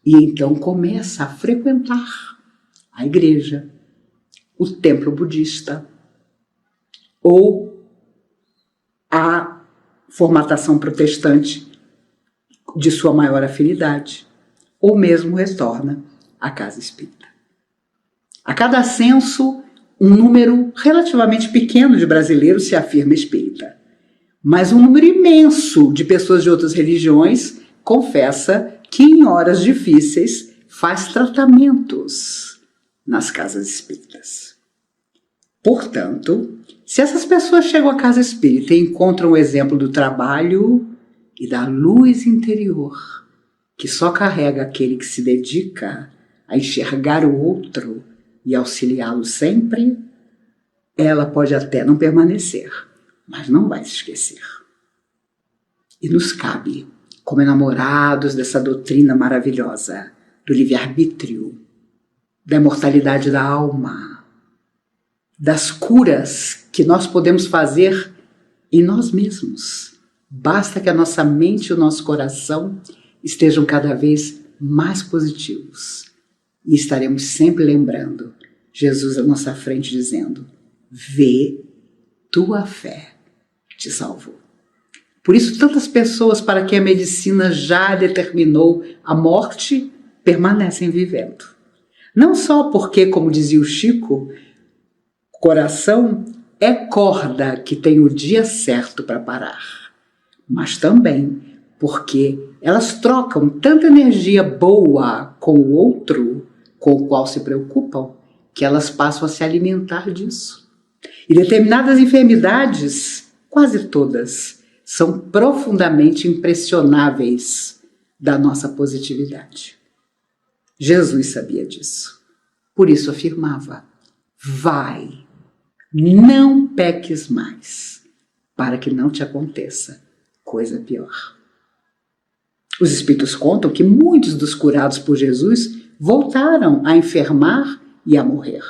E então começa a frequentar a igreja, o templo budista, ou a formatação protestante de sua maior afinidade, ou mesmo retorna à casa espírita. A cada censo, um número relativamente pequeno de brasileiros se afirma espírita, mas um número imenso de pessoas de outras religiões confessa que em horas difíceis faz tratamentos nas casas espíritas. Portanto, se essas pessoas chegam à casa espírita e encontram o exemplo do trabalho e da luz interior, que só carrega aquele que se dedica a enxergar o outro e auxiliá-lo sempre, ela pode até não permanecer, mas não vai se esquecer. E nos cabe, como enamorados dessa doutrina maravilhosa do livre-arbítrio, da imortalidade da alma, das curas que nós podemos fazer em nós mesmos. Basta que a nossa mente e o nosso coração estejam cada vez mais positivos. E estaremos sempre lembrando Jesus à nossa frente dizendo: vê, tua fé te salvou. Por isso, tantas pessoas para quem a medicina já determinou a morte permanecem vivendo. Não só porque, como dizia o Chico, coração é corda que tem o dia certo para parar, mas também porque elas trocam tanta energia boa com o outro, com o qual se preocupam, que elas passam a se alimentar disso. E determinadas enfermidades, quase todas, são profundamente impressionáveis da nossa positividade. Jesus sabia disso. Por isso afirmava: vai, não peques mais, para que não te aconteça coisa pior. Os espíritos contam que muitos dos curados por Jesus voltaram a enfermar e a morrer,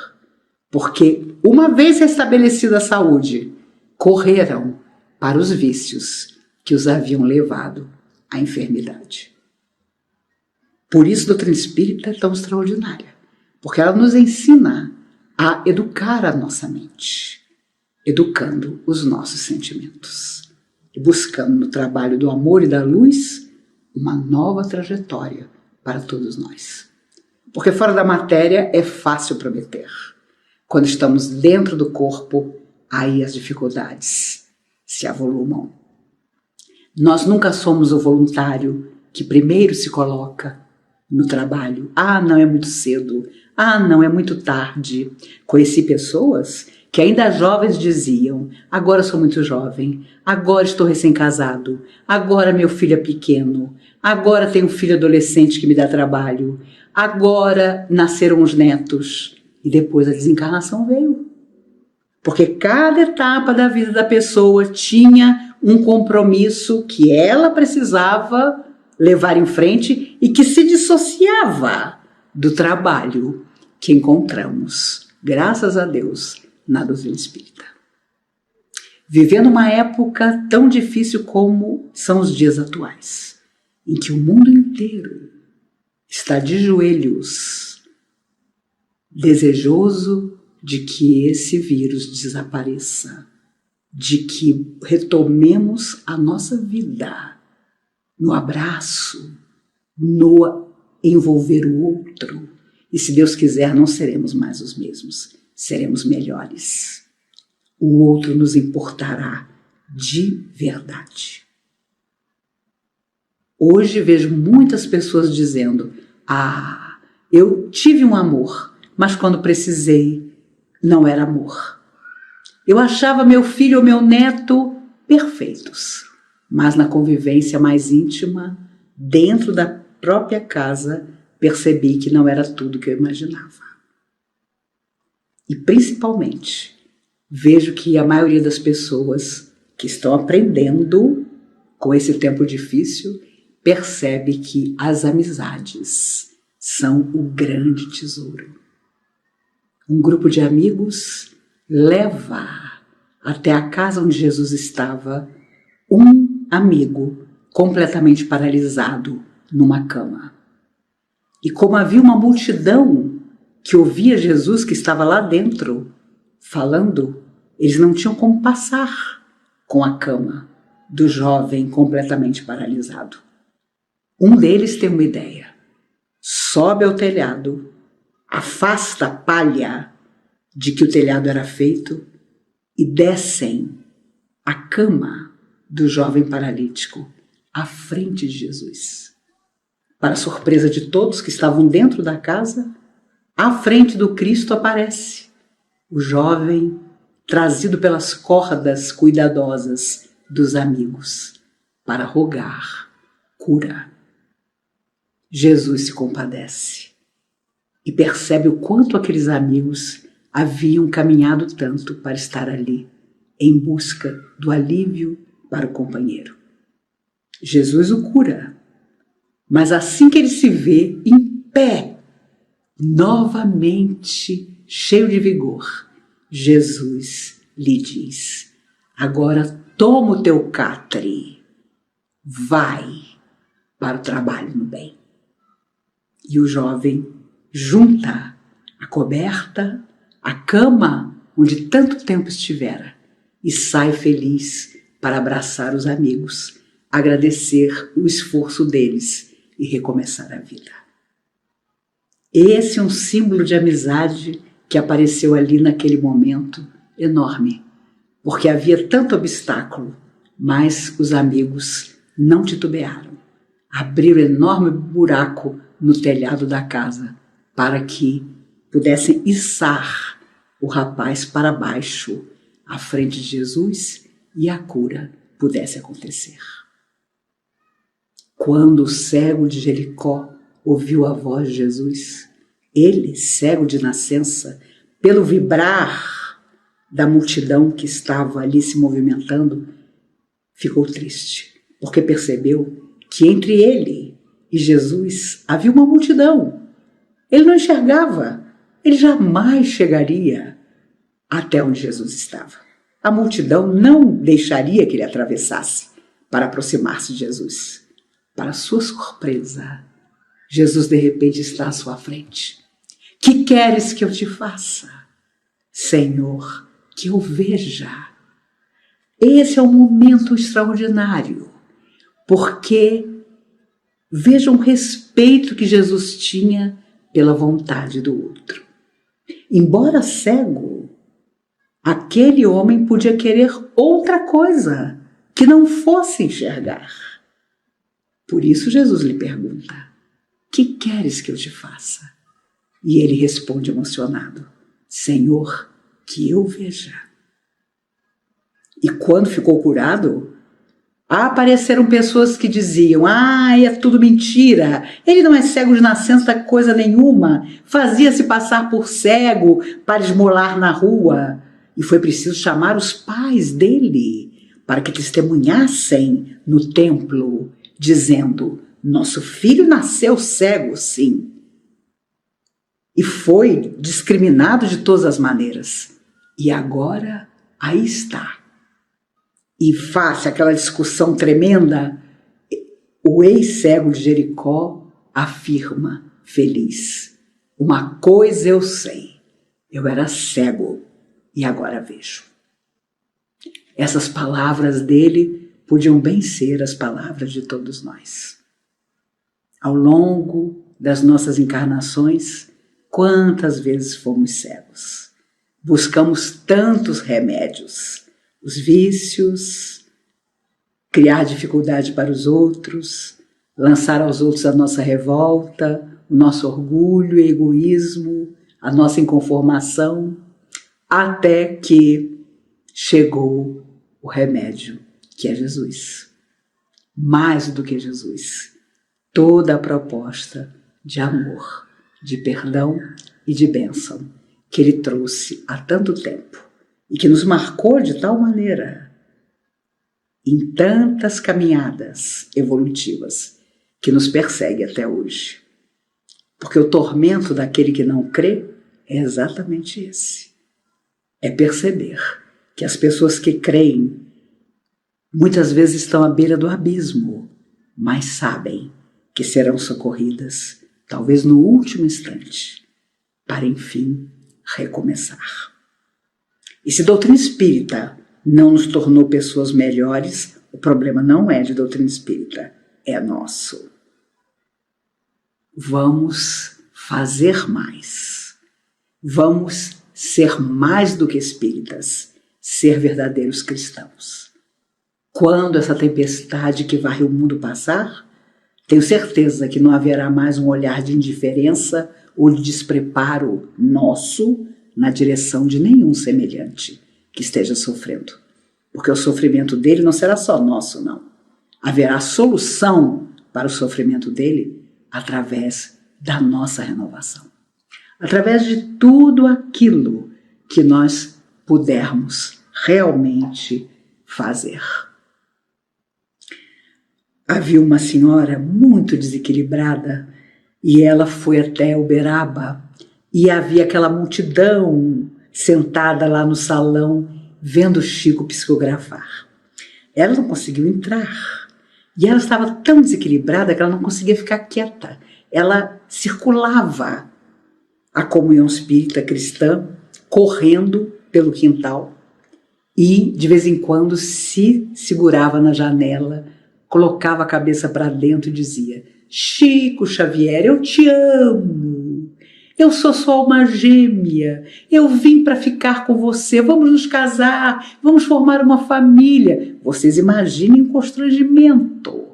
porque, uma vez restabelecida a saúde, correram para os vícios que os haviam levado à enfermidade. Por isso a doutrina espírita é tão extraordinária, porque ela nos ensina a educar a nossa mente, educando os nossos sentimentos e buscando no trabalho do amor e da luz uma nova trajetória para todos nós. Porque fora da matéria é fácil prometer. Quando estamos dentro do corpo, aí as dificuldades se avolumam. Nós nunca somos o voluntário que primeiro se coloca no trabalho. Ah, não, é muito cedo. Ah, não, é muito tarde. Conheci pessoas que ainda jovens diziam: agora sou muito jovem, agora estou recém-casado, agora meu filho é pequeno, agora tenho um filho adolescente que me dá trabalho, agora nasceram os netos. E depois a desencarnação veio. Porque cada etapa da vida da pessoa tinha um compromisso que ela precisava levar em frente e que se dissociava do trabalho que encontramos, graças a Deus, na doutrina espírita. Vivendo uma época tão difícil como são os dias atuais, em que o mundo inteiro está de joelhos, desejoso de que esse vírus desapareça, de que retomemos a nossa vida no abraço, no envolver o outro. E se Deus quiser, não seremos mais os mesmos, seremos melhores. O outro nos importará de verdade. Hoje vejo muitas pessoas dizendo: ah, eu tive um amor, mas quando precisei, não era amor. Eu achava meu filho ou meu neto perfeitos, mas na convivência mais íntima, dentro da própria casa, percebi que não era tudo que eu imaginava. E principalmente, vejo que a maioria das pessoas que estão aprendendo com esse tempo difícil, percebe que as amizades são o grande tesouro. Um grupo de amigos leva até a casa onde Jesus estava um amigo completamente paralisado numa cama. E como havia uma multidão que ouvia Jesus que estava lá dentro falando, eles não tinham como passar com a cama do jovem completamente paralisado. Um deles tem uma ideia. Sobe ao telhado, afasta a palha de que o telhado era feito e descem a cama do jovem paralítico à frente de Jesus. Para surpresa de todos que estavam dentro da casa, à frente do Cristo aparece o jovem trazido pelas cordas cuidadosas dos amigos para rogar cura. Jesus se compadece e percebe o quanto aqueles amigos haviam caminhado tanto para estar ali, em busca do alívio para o companheiro. Jesus o cura, mas assim que ele se vê em pé, novamente cheio de vigor, Jesus lhe diz: agora toma o teu catre, vai para o trabalho no bem. E o jovem junta a coberta, a cama onde tanto tempo estivera e sai feliz para abraçar os amigos, agradecer o esforço deles e recomeçar a vida. Esse é um símbolo de amizade que apareceu ali naquele momento enorme, porque havia tanto obstáculo, mas os amigos não titubearam. Abriram um enorme buraco no telhado da casa para que pudessem içar o rapaz para baixo, à frente de Jesus, e a cura pudesse acontecer. Quando o cego de Jericó ouviu a voz de Jesus, ele, cego de nascença, pelo vibrar da multidão que estava ali se movimentando, ficou triste, porque percebeu que entre ele e Jesus havia uma multidão. Ele não enxergava, ele jamais chegaria até onde Jesus estava. A multidão não deixaria que ele atravessasse para aproximar-se de Jesus. Para sua surpresa, Jesus de repente está à sua frente. Que queres que eu te faça? Senhor, que eu veja. Esse é um momento extraordinário, porque vejam o respeito que Jesus tinha pela vontade do outro. Embora cego, aquele homem podia querer outra coisa, que não fosse enxergar. Por isso Jesus lhe pergunta: que queres que eu te faça? E ele responde emocionado: Senhor, que eu veja. E quando ficou curado, apareceram pessoas que diziam: é tudo mentira, ele não é cego de nascença coisa nenhuma, fazia-se passar por cego para esmolar na rua. E foi preciso chamar os pais dele para que testemunhassem no templo, dizendo: nosso filho nasceu cego, sim. E foi discriminado de todas as maneiras. E agora, aí está. E face àquela discussão tremenda, o ex-cego de Jericó afirma, feliz: uma coisa eu sei, eu era cego e agora vejo. Essas palavras dele podiam bem ser as palavras de todos nós. Ao longo das nossas encarnações, quantas vezes fomos cegos? Buscamos tantos remédios, os vícios, criar dificuldade para os outros, lançar aos outros a nossa revolta, o nosso orgulho e egoísmo, a nossa inconformação, até que chegou o remédio, que é Jesus. Mais do que Jesus, toda a proposta de amor, de perdão e de bênção que ele trouxe há tanto tempo e que nos marcou de tal maneira em tantas caminhadas evolutivas que nos persegue até hoje. Porque o tormento daquele que não crê é exatamente esse. É perceber que as pessoas que creem muitas vezes estão à beira do abismo, mas sabem que serão socorridas, talvez no último instante, para enfim recomeçar. E se doutrina espírita não nos tornou pessoas melhores, o problema não é de doutrina espírita, é nosso. Vamos fazer mais. Vamos ser mais do que espíritas, ser verdadeiros cristãos. Quando essa tempestade que varre o mundo passar, tenho certeza que não haverá mais um olhar de indiferença ou de despreparo nosso na direção de nenhum semelhante que esteja sofrendo. Porque o sofrimento dele não será só nosso, não. Haverá solução para o sofrimento dele através da nossa renovação. Através de tudo aquilo que nós pudermos realmente fazer. Havia uma senhora muito desequilibrada e ela foi até Uberaba e havia aquela multidão sentada lá no salão vendo Chico psicografar. Ela não conseguiu entrar e ela estava tão desequilibrada que ela não conseguia ficar quieta. Ela circulava a comunhão espírita cristã correndo pelo quintal e de vez em quando se segurava na janela, colocava a cabeça para dentro e dizia: Chico Xavier, eu te amo. Eu sou sua alma gêmea. Eu vim para ficar com você. Vamos nos casar. Vamos formar uma família. Vocês imaginem o constrangimento.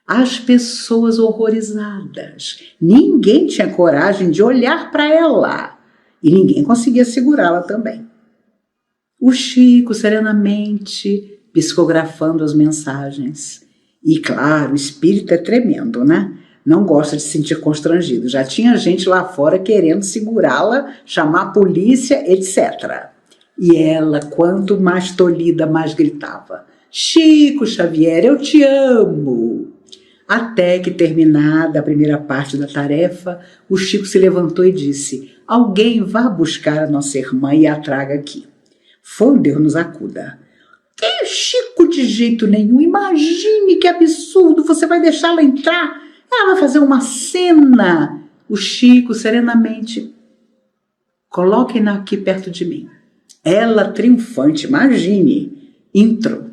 As pessoas horrorizadas. Ninguém tinha coragem de olhar para ela. E ninguém conseguia segurá-la também. O Chico, serenamente, psicografando as mensagens. E, claro, o espírito é tremendo, né? Não gosta de se sentir constrangido. Já tinha gente lá fora querendo segurá-la, chamar a polícia, etc. E ela, quanto mais tolhida, mais gritava: Chico Xavier, eu te amo! Até que, terminada a primeira parte da tarefa, o Chico se levantou e disse: alguém vá buscar a nossa irmã e a traga aqui. Foi um Deus nos acuda. Que Chico, de jeito nenhum, imagine que absurdo, você vai deixá-la entrar? Ela vai fazer uma cena. O Chico, serenamente: coloquem-na aqui perto de mim. Ela, triunfante, imagine, entrou.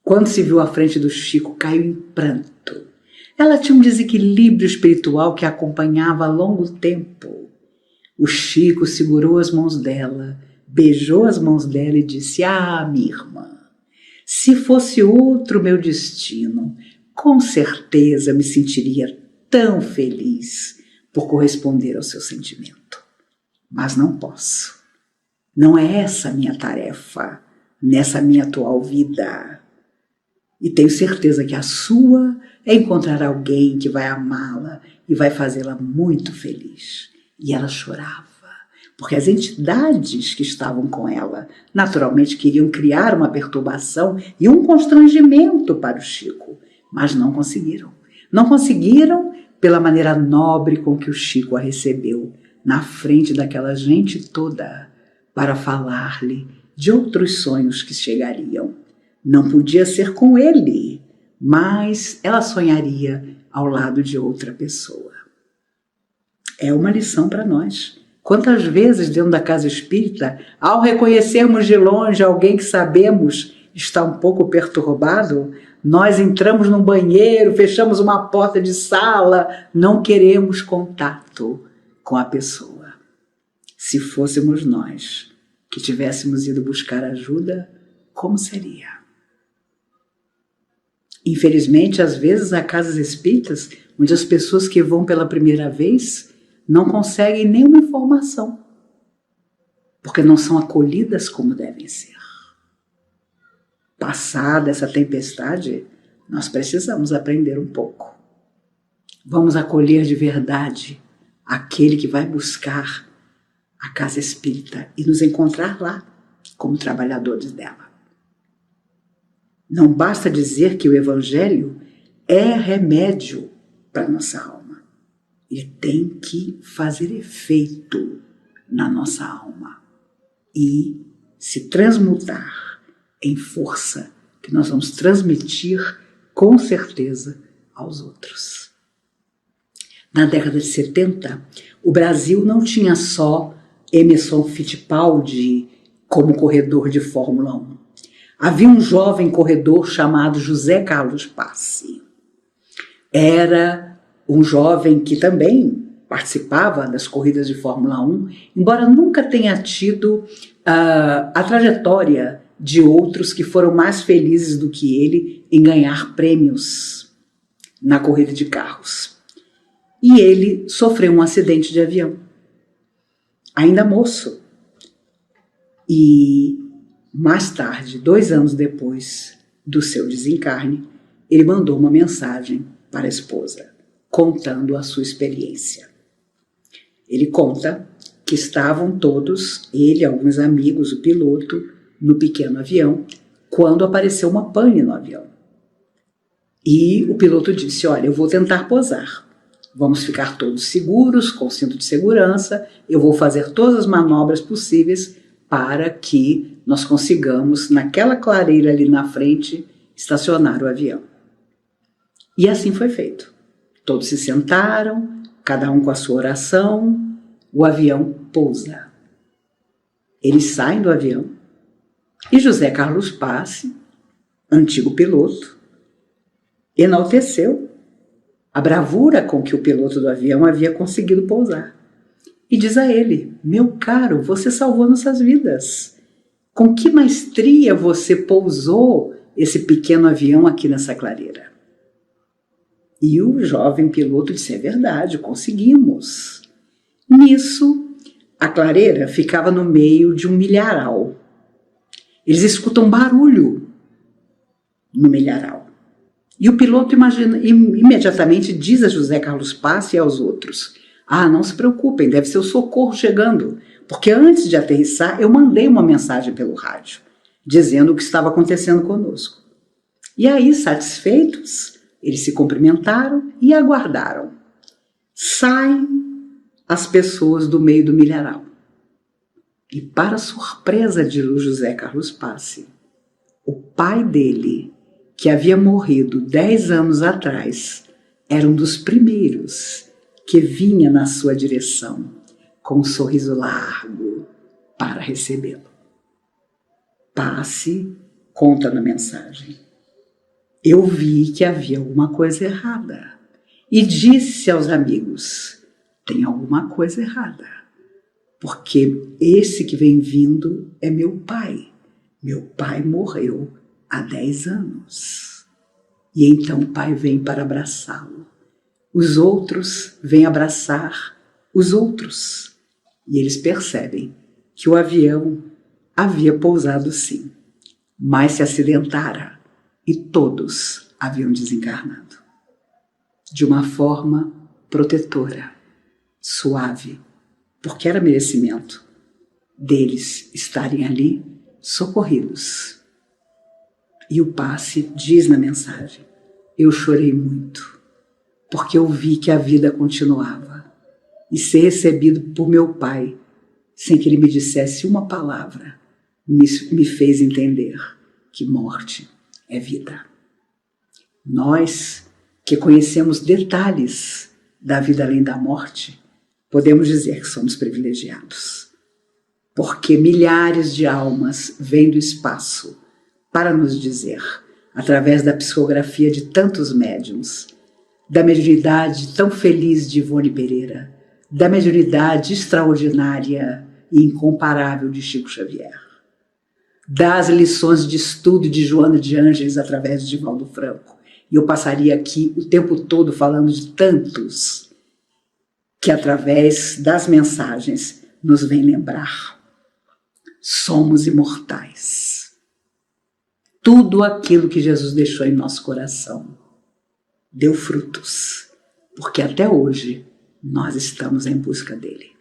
Quando se viu à frente do Chico, caiu em pranto. Ela tinha um desequilíbrio espiritual que a acompanhava há longo tempo. O Chico segurou as mãos dela, beijou as mãos dela e disse: ah, minha irmã, se fosse outro meu destino, com certeza me sentiria tão feliz por corresponder ao seu sentimento. Mas não posso. Não é essa a minha tarefa, nessa minha atual vida. E tenho certeza que a sua é encontrar alguém que vai amá-la e vai fazê-la muito feliz. E ela chorava, porque as entidades que estavam com ela naturalmente queriam criar uma perturbação e um constrangimento para o Chico, mas não conseguiram. Não conseguiram pela maneira nobre com que o Chico a recebeu, na frente daquela gente toda, para falar-lhe de outros sonhos que chegariam. Não podia ser com ele, mas ela sonharia ao lado de outra pessoa. É uma lição para nós. Quantas vezes dentro da casa espírita, ao reconhecermos de longe alguém que sabemos está um pouco perturbado, nós entramos num banheiro, fechamos uma porta de sala, não queremos contato com a pessoa. Se fôssemos nós que tivéssemos ido buscar ajuda, como seria? Infelizmente, às vezes há casas espíritas onde as pessoas que vão pela primeira vez não conseguem nenhuma informação, porque não são acolhidas como devem ser. Passada essa tempestade, nós precisamos aprender um pouco. Vamos acolher de verdade aquele que vai buscar a casa espírita e nos encontrar lá como trabalhadores dela. Não basta dizer que o Evangelho é remédio para a nossa alma. Ele tem que fazer efeito na nossa alma e se transmutar em força que nós vamos transmitir com certeza aos outros. Na década de 70, o Brasil não tinha só Emerson Fittipaldi como corredor de Fórmula 1. Havia um jovem corredor chamado José Carlos Passe. Era um jovem que também participava das corridas de Fórmula 1, embora nunca tenha tido a trajetória de outros que foram mais felizes do que ele em ganhar prêmios na corrida de carros. E ele sofreu um acidente de avião, ainda moço. E mais tarde, 2 anos depois do seu desencarne, ele mandou uma mensagem para a esposa, contando a sua experiência. Ele conta que estavam todos, ele e alguns amigos, o piloto, no pequeno avião, quando apareceu uma pane no avião. E o piloto disse: olha, eu vou tentar pousar. Vamos ficar todos seguros, com cinto de segurança, eu vou fazer todas as manobras possíveis para que nós consigamos, naquela clareira ali na frente, estacionar o avião. E assim foi feito. Todos se sentaram, cada um com a sua oração, o avião pousa. Eles saem do avião e José Carlos Passe, antigo piloto, enalteceu a bravura com que o piloto do avião havia conseguido pousar. e diz a ele: meu caro, você salvou nossas vidas. Com que maestria você pousou esse pequeno avião aqui nessa clareira? E o jovem piloto disse: é verdade, conseguimos. Nisso, a clareira ficava no meio de um milharal. Eles escutam barulho no milharal. E o piloto imediatamente diz a José Carlos Passe e aos outros: ah, não se preocupem, deve ser o socorro chegando, porque antes de aterrissar eu mandei uma mensagem pelo rádio, dizendo o que estava acontecendo conosco. E aí, satisfeitos, eles se cumprimentaram e aguardaram. Saem as pessoas do meio do milharal. E para surpresa de José Carlos Passe, o pai dele, que havia morrido 10 anos atrás, era um dos primeiros que vinha na sua direção com um sorriso largo para recebê-lo. Passe conta na mensagem: eu vi que havia alguma coisa errada e disse aos amigos: tem alguma coisa errada, porque esse que vem vindo é meu pai. Meu pai morreu há 10 anos. E então o pai vem para abraçá-lo. Os outros vêm abraçar os outros. E eles percebem que o avião havia pousado sim, mas se acidentara e todos haviam desencarnado. De uma forma protetora, suave, porque era merecimento deles estarem ali socorridos. E o Passe diz na mensagem: eu chorei muito, porque eu vi que a vida continuava, e ser recebido por meu pai, sem que ele me dissesse uma palavra, me fez entender que morte é vida. Nós, que conhecemos detalhes da vida além da morte, podemos dizer que somos privilegiados, porque milhares de almas vêm do espaço para nos dizer, através da psicografia de tantos médiuns, da mediunidade tão feliz de Ivone Pereira, da mediunidade extraordinária e incomparável de Chico Xavier, das lições de estudo de Joana de Ângeles através de Divaldo Franco. E eu passaria aqui o tempo todo falando de tantos que através das mensagens nos vêm lembrar: somos imortais. Tudo aquilo que Jesus deixou em nosso coração deu frutos, porque até hoje nós estamos em busca dele.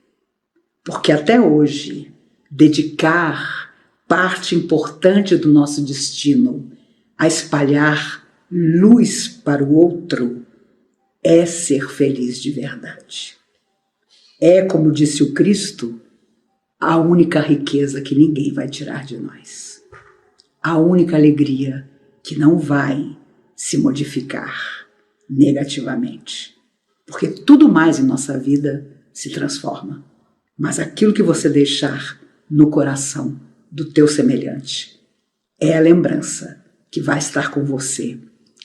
Porque até hoje dedicar parte importante do nosso destino a espalhar luz para o outro é ser feliz de verdade. É, como disse o Cristo, a única riqueza que ninguém vai tirar de nós. A única alegria que não vai se modificar negativamente. Porque tudo mais em nossa vida se transforma. Mas aquilo que você deixar no coração do teu semelhante é a lembrança que vai estar com você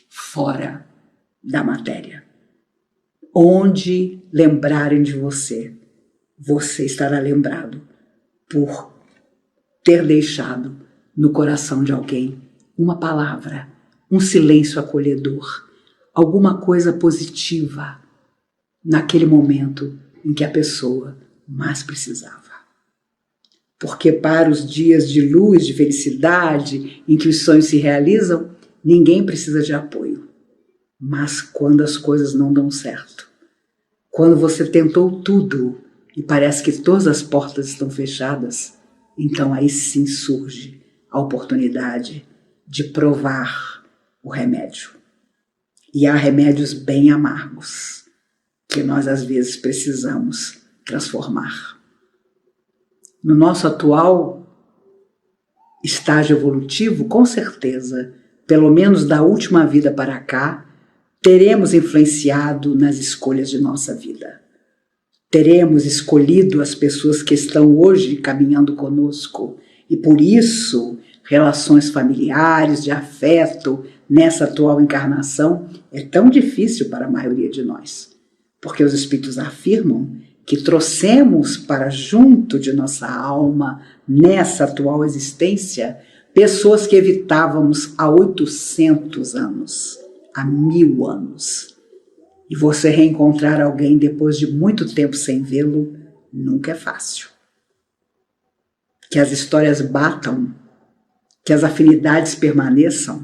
fora da matéria. Onde lembrarem de você, você estará lembrado por ter deixado no coração de alguém uma palavra, um silêncio acolhedor, alguma coisa positiva naquele momento em que a pessoa mais precisava. Porque para os dias de luz, de felicidade, em que os sonhos se realizam, ninguém precisa de apoio. Mas quando as coisas não dão certo, quando você tentou tudo e parece que todas as portas estão fechadas, então aí sim surge a oportunidade de provar o remédio. E há remédios bem amargos que nós às vezes precisamos transformar. No nosso atual estágio evolutivo, com certeza, pelo menos da última vida para cá, teremos influenciado nas escolhas de nossa vida. Teremos escolhido as pessoas que estão hoje caminhando conosco e, por isso, relações familiares, de afeto, nessa atual encarnação, é tão difícil para a maioria de nós. Porque os espíritos afirmam que trouxemos para junto de nossa alma, nessa atual existência, pessoas que evitávamos há 800 anos, há 1000 anos. E você reencontrar alguém depois de muito tempo sem vê-lo, nunca é fácil. Que as histórias batam, que as afinidades permaneçam,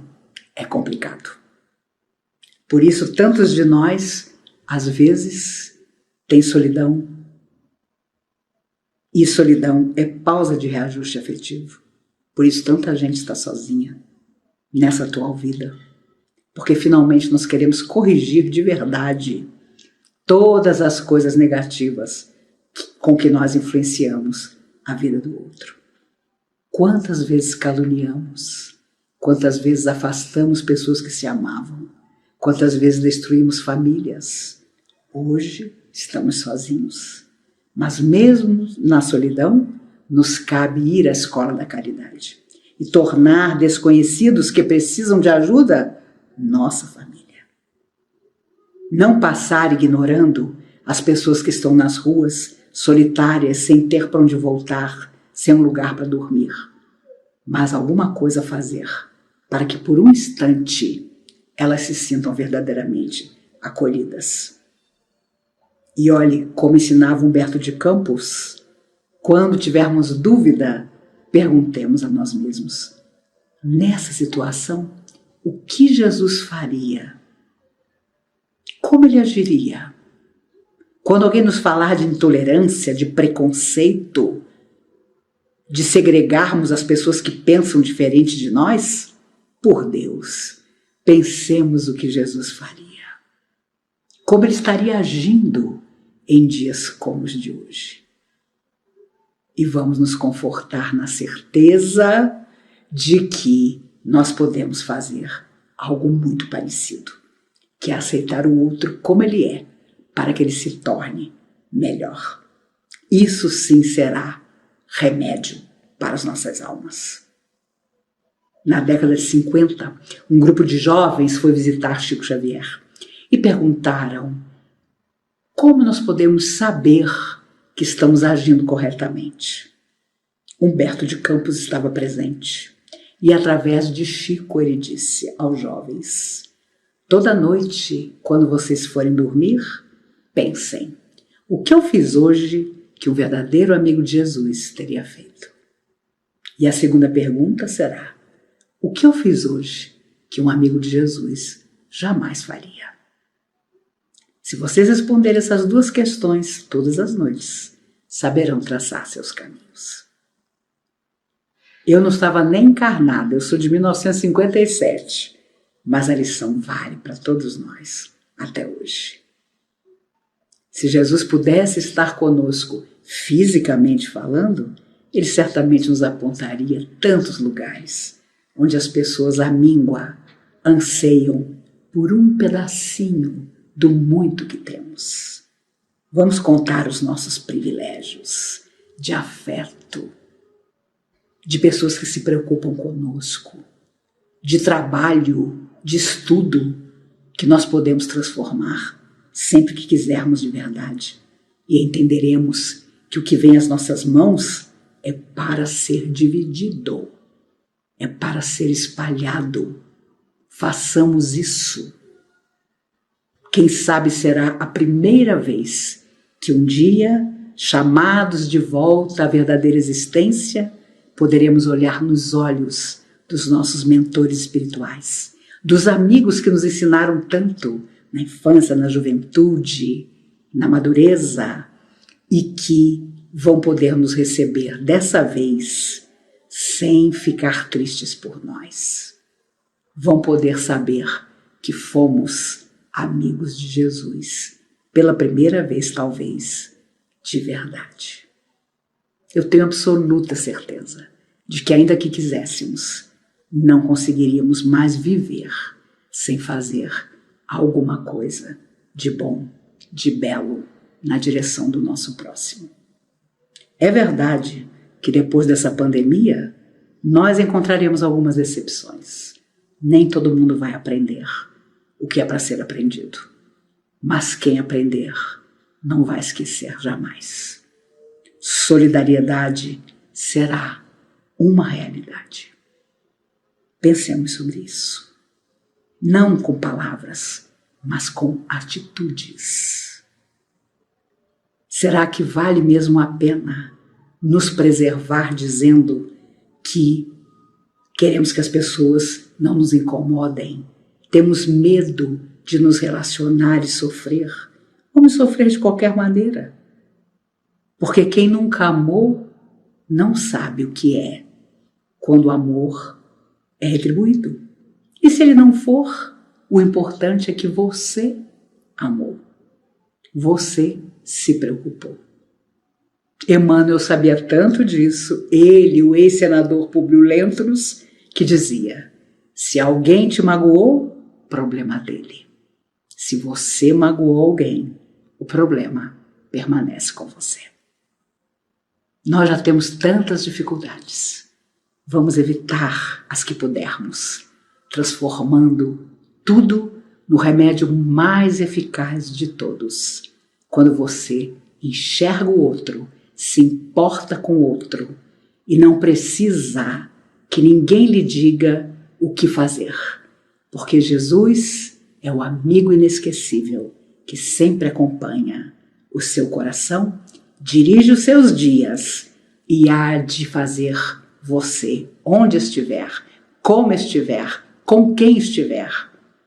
é complicado. Por isso, tantos de nós, às vezes, têm solidão. E solidão é pausa de reajuste afetivo. Por isso, tanta gente está sozinha nessa atual vida. Porque finalmente nós queremos corrigir de verdade todas as coisas negativas com que nós influenciamos a vida do outro. Quantas vezes caluniamos, quantas vezes afastamos pessoas que se amavam, quantas vezes destruímos famílias. Hoje estamos sozinhos, mas mesmo na solidão, nos cabe ir à escola da caridade e tornar desconhecidos que precisam de ajuda nossa família. Não passar ignorando as pessoas que estão nas ruas, solitárias, sem ter para onde voltar, sem um lugar para dormir, mas alguma coisa a fazer para que por um instante elas se sintam verdadeiramente acolhidas. E olhe como ensinava Humberto de Campos, quando tivermos dúvida, perguntemos a nós mesmos, nessa situação, o que Jesus faria? Como ele agiria? Quando alguém nos falar de intolerância, de preconceito, de segregarmos as pessoas que pensam diferente de nós, por Deus, pensemos o que Jesus faria. Como ele estaria agindo em dias como os de hoje. E vamos nos confortar na certeza de que nós podemos fazer algo muito parecido, que é aceitar o outro como ele é, para que ele se torne melhor. Isso sim será remédio para as nossas almas. Na década de 50, um grupo de jovens foi visitar Chico Xavier e perguntaram como nós podemos saber que estamos agindo corretamente. Humberto de Campos estava presente e, através de Chico, ele disse aos jovens: toda noite, quando vocês forem dormir, pensem, o que eu fiz hoje que um verdadeiro amigo de Jesus teria feito? E a segunda pergunta será, o que eu fiz hoje que um amigo de Jesus jamais faria? Se vocês responderem essas duas questões todas as noites, saberão traçar seus caminhos. Eu não estava nem encarnada, eu sou de 1957, mas a lição vale para todos nós, até hoje. Se Jesus pudesse estar conosco, fisicamente falando, ele certamente nos apontaria tantos lugares onde as pessoas à míngua anseiam por um pedacinho do muito que temos. Vamos contar os nossos privilégios de afeto, de pessoas que se preocupam conosco, de trabalho, de estudo que nós podemos transformar sempre que quisermos de verdade. E entenderemos que o que vem às nossas mãos é para ser dividido, é para ser espalhado. Façamos isso. Quem sabe será a primeira vez que um dia, chamados de volta à verdadeira existência, poderemos olhar nos olhos dos nossos mentores espirituais, dos amigos que nos ensinaram tanto na infância, na juventude, na madureza, e que vão poder nos receber dessa vez sem ficar tristes por nós. Vão poder saber que fomos amigos de Jesus, pela primeira vez, talvez, de verdade. Eu tenho absoluta certeza de que, ainda que quiséssemos, não conseguiríamos mais viver sem fazer alguma coisa de bom, de belo, na direção do nosso próximo. É verdade que depois dessa pandemia, nós encontraremos algumas decepções. Nem todo mundo vai aprender o que é para ser aprendido. Mas quem aprender não vai esquecer jamais. Solidariedade será uma realidade. Pensemos sobre isso. Não com palavras, mas com atitudes. Será que vale mesmo a pena nos preservar dizendo que queremos que as pessoas não nos incomodem? Temos medo de nos relacionar e sofrer. Vamos sofrer de qualquer maneira. Porque quem nunca amou não sabe o que é quando o amor é retribuído. E se ele não for, o importante é que você amou. Você se preocupou. Emmanuel sabia tanto disso, ele, o ex-senador Públio Lentulus, que dizia: se alguém te magoou, problema dele. Se você magoou alguém, o problema permanece com você. Nós já temos tantas dificuldades. Vamos evitar as que pudermos, transformando tudo no remédio mais eficaz de todos. Quando você enxerga o outro, se importa com o outro e não precisa que ninguém lhe diga o que fazer. Porque Jesus é o amigo inesquecível que sempre acompanha o seu coração, dirige os seus dias e há de fazer você, onde estiver, como estiver, com quem estiver,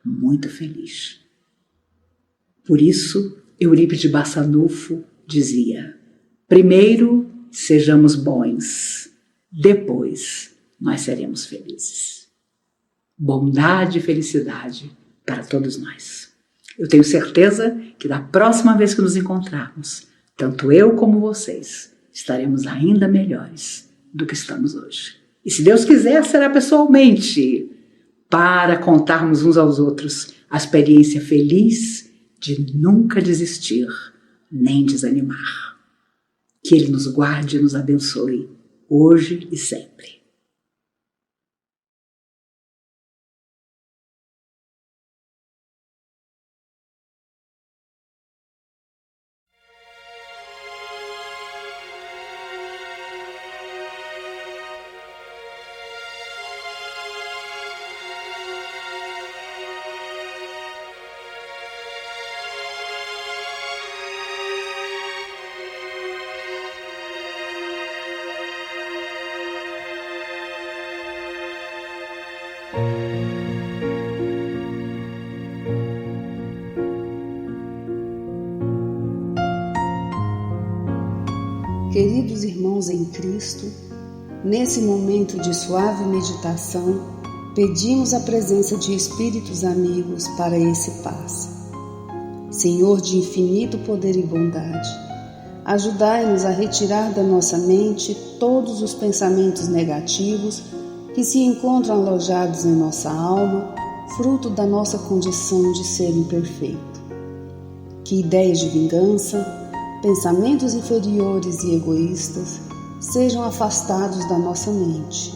muito feliz. Por isso, Eurípides Barçanufo dizia: primeiro sejamos bons, depois nós seremos felizes. Bondade e felicidade para todos nós. Eu tenho certeza que da próxima vez que nos encontrarmos, tanto eu como vocês estaremos ainda melhores do que estamos hoje. E se Deus quiser, será pessoalmente, para contarmos uns aos outros a experiência feliz de nunca desistir nem desanimar. Que Ele nos guarde e nos abençoe, hoje e sempre. Queridos irmãos em Cristo, nesse momento de suave meditação, pedimos a presença de espíritos amigos para esse passe. Senhor de infinito poder e bondade, ajudai-nos a retirar da nossa mente todos os pensamentos negativos que se encontram alojados em nossa alma, fruto da nossa condição de ser imperfeito. Que ideias de vingança, pensamentos inferiores e egoístas sejam afastados da nossa mente.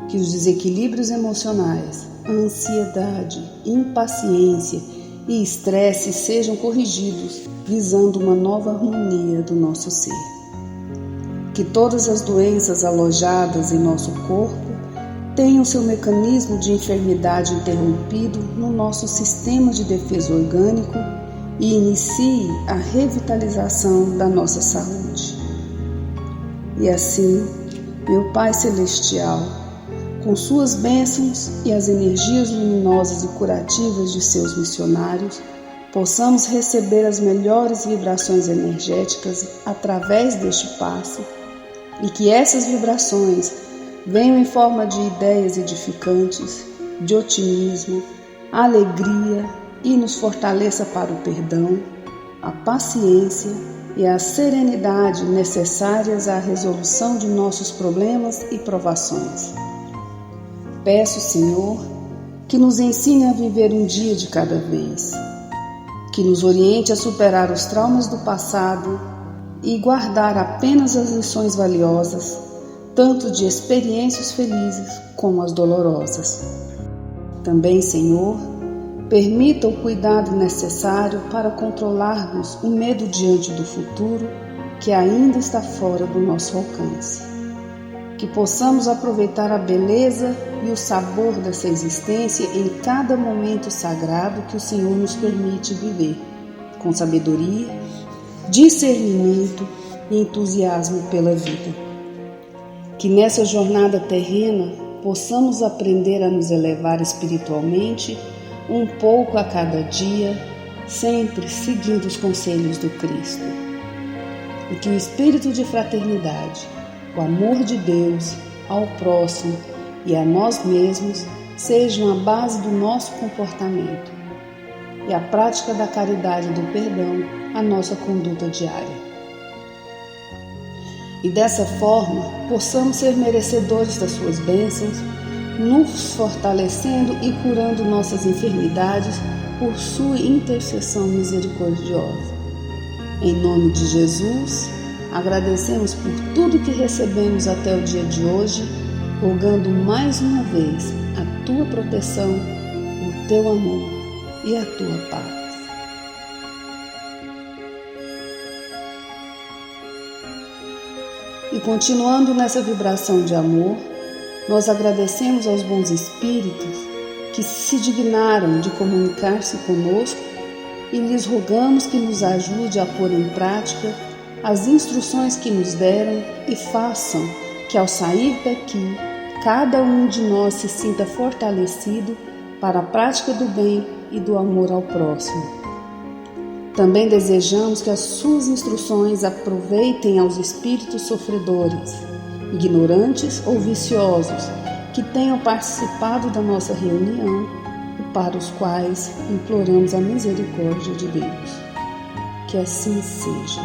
Que os desequilíbrios emocionais, ansiedade, impaciência e estresse sejam corrigidos, visando uma nova harmonia do nosso ser. Que todas as doenças alojadas em nosso corpo tenham seu mecanismo de enfermidade interrompido no nosso sistema de defesa orgânico e inicie a revitalização da nossa saúde. E assim, meu Pai Celestial, com suas bênçãos e as energias luminosas e curativas de seus missionários, possamos receber as melhores vibrações energéticas através deste passe e que essas vibrações venham em forma de ideias edificantes, de otimismo, alegria, e nos fortaleça para o perdão, a paciência e a serenidade necessárias à resolução de nossos problemas e provações. Peço, Senhor, que nos ensine a viver um dia de cada vez, que nos oriente a superar os traumas do passado e guardar apenas as lições valiosas, tanto de experiências felizes como as dolorosas. Também, Senhor, Permita o cuidado necessário para controlarmos o medo diante do futuro que ainda está fora do nosso alcance. Que possamos aproveitar a beleza e o sabor dessa existência em cada momento sagrado que o Senhor nos permite viver, com sabedoria, discernimento e entusiasmo pela vida. Que nessa jornada terrena possamos aprender a nos elevar espiritualmente um pouco a cada dia, sempre seguindo os conselhos do Cristo. E que o espírito de fraternidade, o amor de Deus ao próximo e a nós mesmos sejam a base do nosso comportamento e a prática da caridade e do perdão a nossa conduta diária. E dessa forma possamos ser merecedores das suas bênçãos, nos fortalecendo e curando nossas enfermidades por sua intercessão misericordiosa. Em nome de Jesus, agradecemos por tudo que recebemos até o dia de hoje, rogando mais uma vez a tua proteção, o teu amor e a tua paz. E continuando nessa vibração de amor, nós agradecemos aos bons espíritos que se dignaram de comunicar-se conosco e lhes rogamos que nos ajude a pôr em prática as instruções que nos deram e façam que ao sair daqui, cada um de nós se sinta fortalecido para a prática do bem e do amor ao próximo. Também desejamos que as suas instruções aproveitem aos espíritos sofredores, ignorantes ou viciosos, que tenham participado da nossa reunião e para os quais imploramos a misericórdia de Deus. Que assim seja.